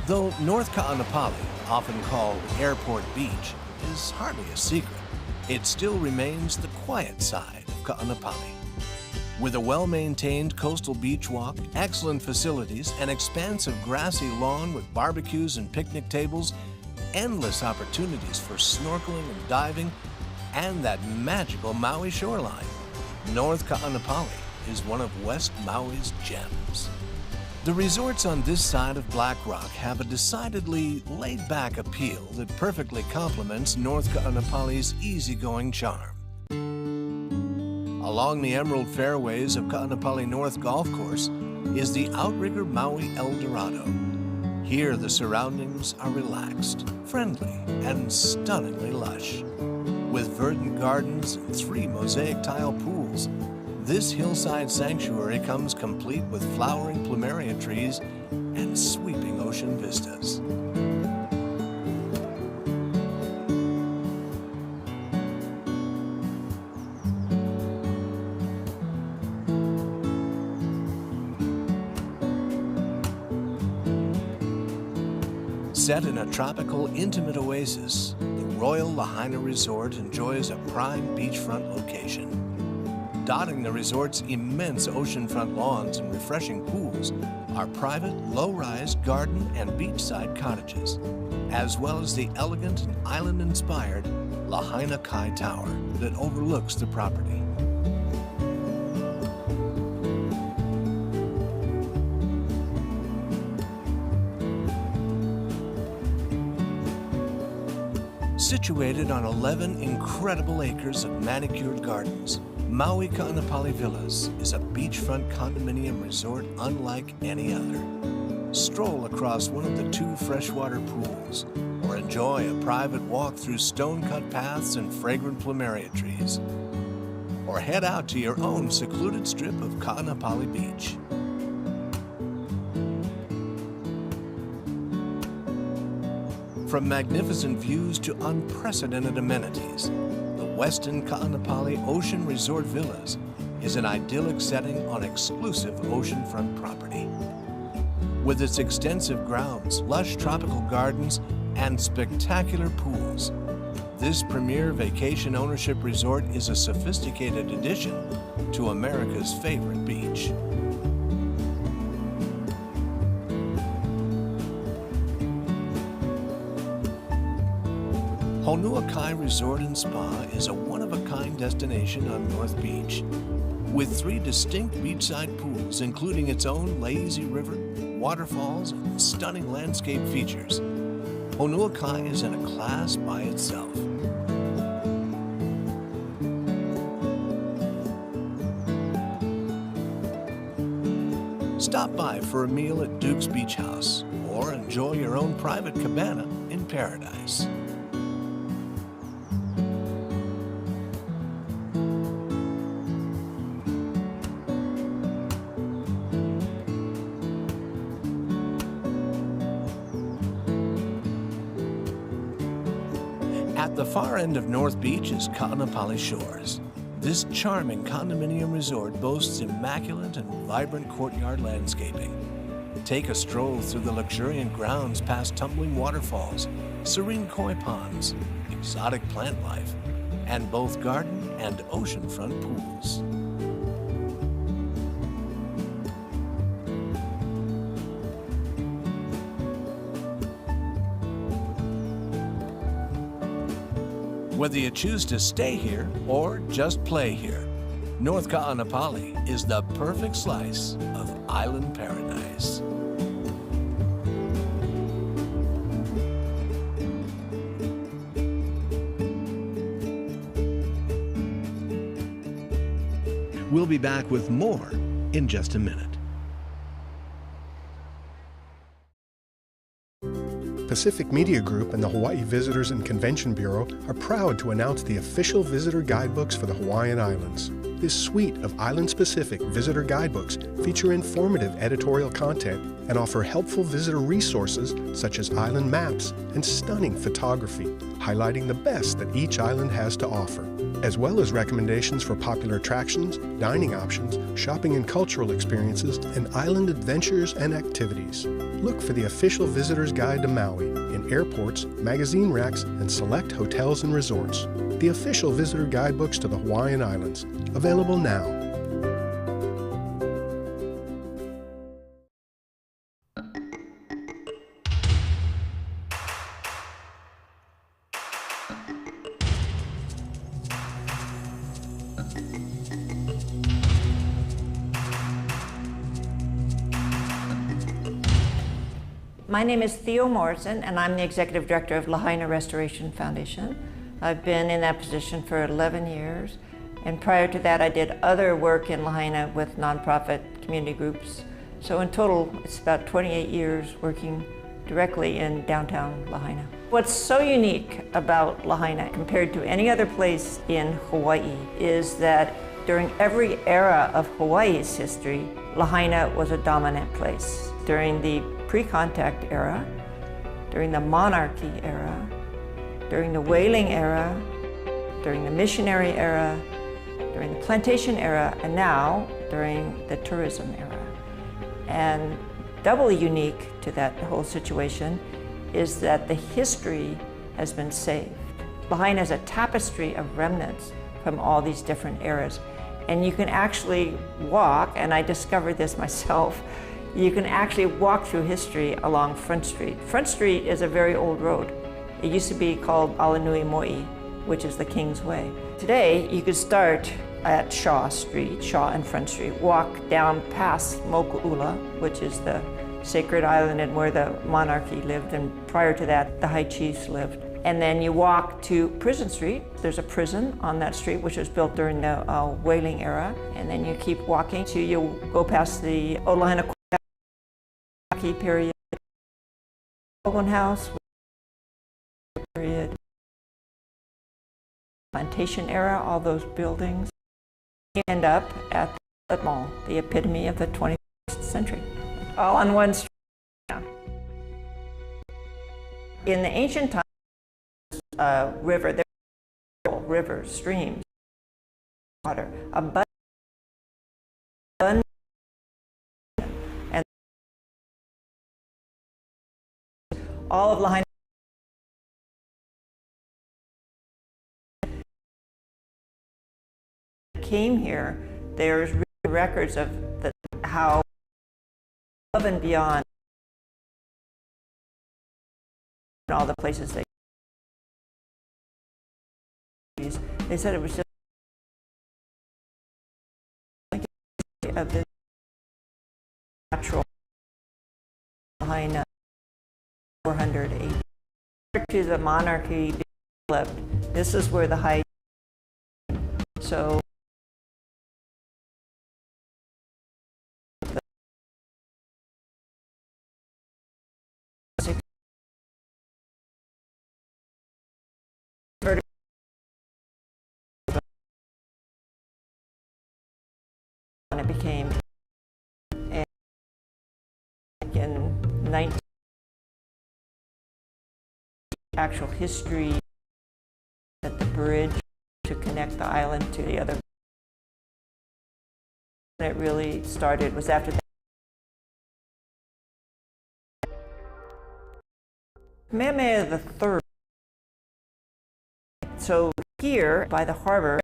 Though North Ka'anapali, often called Airport Beach, is hardly a secret, it still remains the quiet side of Ka'anapali. With a well-maintained coastal beach walk, excellent facilities, an expansive grassy lawn with barbecues and picnic tables, endless opportunities for snorkeling and diving, and that magical Maui shoreline, North Ka'anapali is one of West Maui's gems. The resorts on this side of Black Rock have a decidedly laid-back appeal that perfectly complements North Ka'anapali's easygoing charm. Along the emerald fairways of Ka'anapali North Golf Course is the outrigger Maui El Dorado. Here the surroundings are relaxed, friendly, and stunningly lush. With verdant gardens and 3 mosaic tile pools, this hillside sanctuary comes complete with flowering plumeria trees and sweeping ocean vistas. Set in a tropical, intimate oasis, the Royal Lahaina Resort enjoys a prime beachfront location. Dotting the resort's immense oceanfront lawns and refreshing pools are private, low-rise garden and beachside cottages, as well as the elegant and island-inspired Lahaina Kai Tower that overlooks the property. Situated on 11 incredible acres of manicured gardens, Maui Ka'anapali Villas is a beachfront condominium resort unlike any other. Stroll across one of the 2 freshwater pools, or enjoy a private walk through stone-cut paths and fragrant plumeria trees. Or head out to your own secluded strip of Ka'anapali Beach. From magnificent views to unprecedented amenities, the Westin Ka'anapali Ocean Resort Villas is an idyllic setting on exclusive oceanfront property. With its extensive grounds, lush tropical gardens, and spectacular pools, this premier vacation ownership resort is a sophisticated addition to America's favorite beach. Honua Kai Resort and Spa is a one-of-a-kind destination on North Beach. With 3 distinct beachside pools, including its own lazy river, waterfalls, and stunning landscape features, Honua Kai is in a class by itself. Stop by for a meal at Duke's Beach House, or enjoy your own private cabana in paradise. At the far end of North Beach is Ka'anapali Shores. This charming condominium resort boasts immaculate and vibrant courtyard landscaping. Take a stroll through the luxuriant grounds past tumbling waterfalls, serene koi ponds, exotic plant life, and both garden and oceanfront pools. Whether you choose to stay here or just play here, North Ka'anapali is the perfect slice of island paradise. We'll be back with more in just a minute. Pacific Media Group and the Hawaii Visitors and Convention Bureau are proud to announce the official visitor guidebooks for the Hawaiian Islands. This suite of island-specific visitor guidebooks feature informative editorial content and offer helpful visitor resources such as island maps and stunning photography, highlighting the best that each island has to offer, as well as recommendations for popular attractions, dining options, shopping and cultural experiences, and island adventures and activities. Look for the official Visitor's Guide to Maui in airports, magazine racks, and select hotels and resorts. The official visitor guidebooks to the Hawaiian Islands, available now. My name is Theo Morrison, and I'm the Executive Director of Lahaina Restoration Foundation. I've been in that position for 11 years, and prior to that I did other work in Lahaina with nonprofit community groups. So in total, it's about 28 years working directly in downtown Lahaina. What's so unique about Lahaina compared to any other place in Hawaii is that during every era of Hawaii's history, Lahaina was a dominant place. During the pre-contact era, during the monarchy era, during the whaling era, during the missionary era, during the plantation era, and now during the tourism era. And doubly unique to that whole situation is that the history has been saved. Lahaina is a tapestry of remnants from all these different eras. And you can actually walk, and I discovered this myself, you can actually walk through history along Front Street. Front Street is a very old road. It used to be called Alanui Mo'i, which is the King's Way. Today, you could start at Shaw Street, Shaw and Front Street, walk down past Moku'ula, which is the sacred island and where the monarchy lived, and prior to that, the high chiefs lived. And then you walk to Prison Street. There's a prison on that street, which was built during the whaling era. And then you keep walking till you go past the Olaina period, Ogun House period, plantation era, all those buildings. You end up at the mall, the epitome of the 21st century, all on one street. In the ancient times, river, there were rivers, streams, water, abundant, and all of Lahaina came here. There's records of how above and beyond all the places they said it was just of the natural Lahaina 480 to the monarchy developed. This is where the high so when it became in 19 actual history bridge to connect the island to the other. It really started was after that. Kamehameha III. So here by the harbor,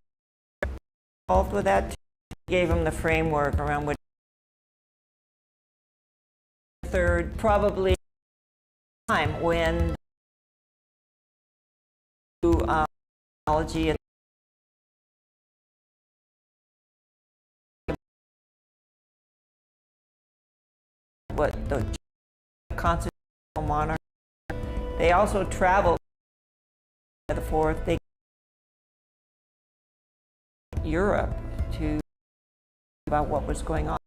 involved with that, gave him the framework around which third probably time when technology and what the constitutional monarch. They also traveled the fourth. They Europe to about what was going on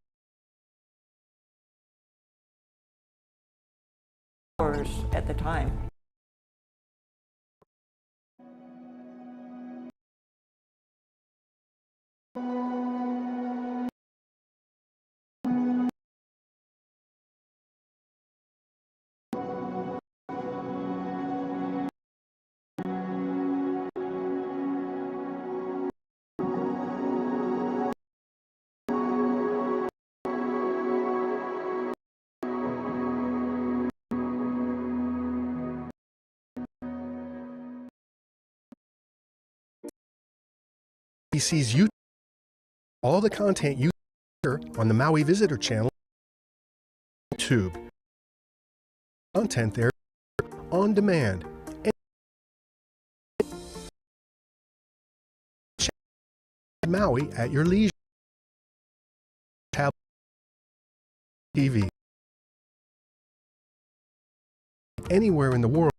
at the time. He sees you all the content you hear on the Maui Visitor Channel YouTube. Content there on demand. And Maui at your leisure. Tab TV. Anywhere in the world.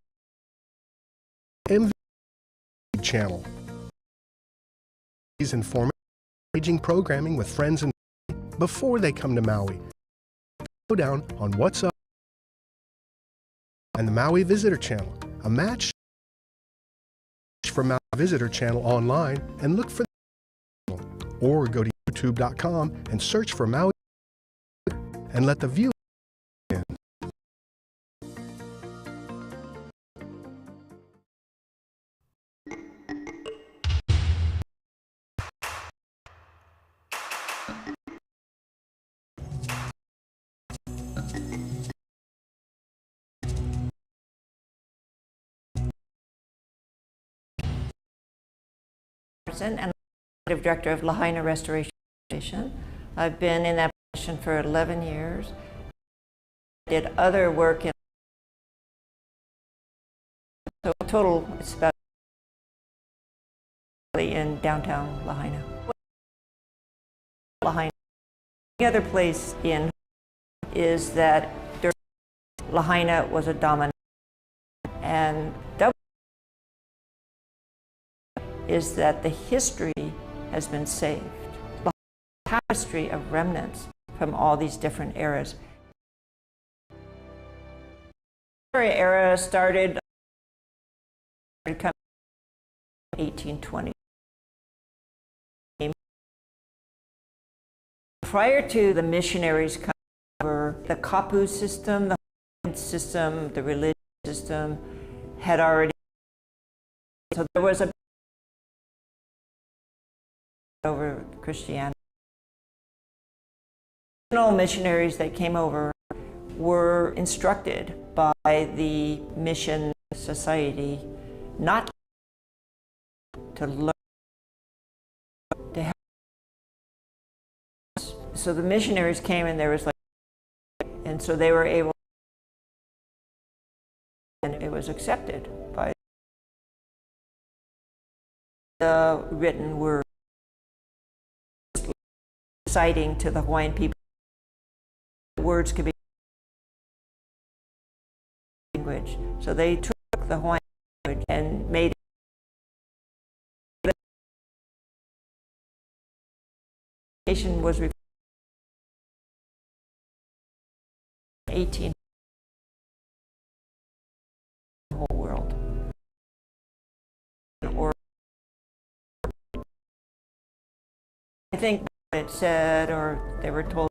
MV Channel. Informative, engaging programming with friends and family before they come to Maui. Go down on What's Up and the Maui Visitor Channel. A match for Maui Visitor Channel online and look for the channel. Or go to youtube.com and search for Maui and let the view in. And I'm Executive Director of Lahaina Restoration Foundation. I've been in that position for 11 years. I did other work in so total it's about in downtown Lahaina. The other place in is that Lahaina was a dominant and is that the history has been saved. The tapestry of remnants from all these different eras. The era started in 1820. Prior to the missionaries coming over, the kapu system, the religious system had already, so there was a over Christianity. The original missionaries that came over were instructed by the mission society not to learn to help. So the missionaries came and there was like, and so they were able, and it was accepted by the written word. Citing to the Hawaiian people, words could be language. So they took the Hawaiian language and made it. Education was 18 the whole world. Or I think it said, or they were told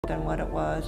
and what it was.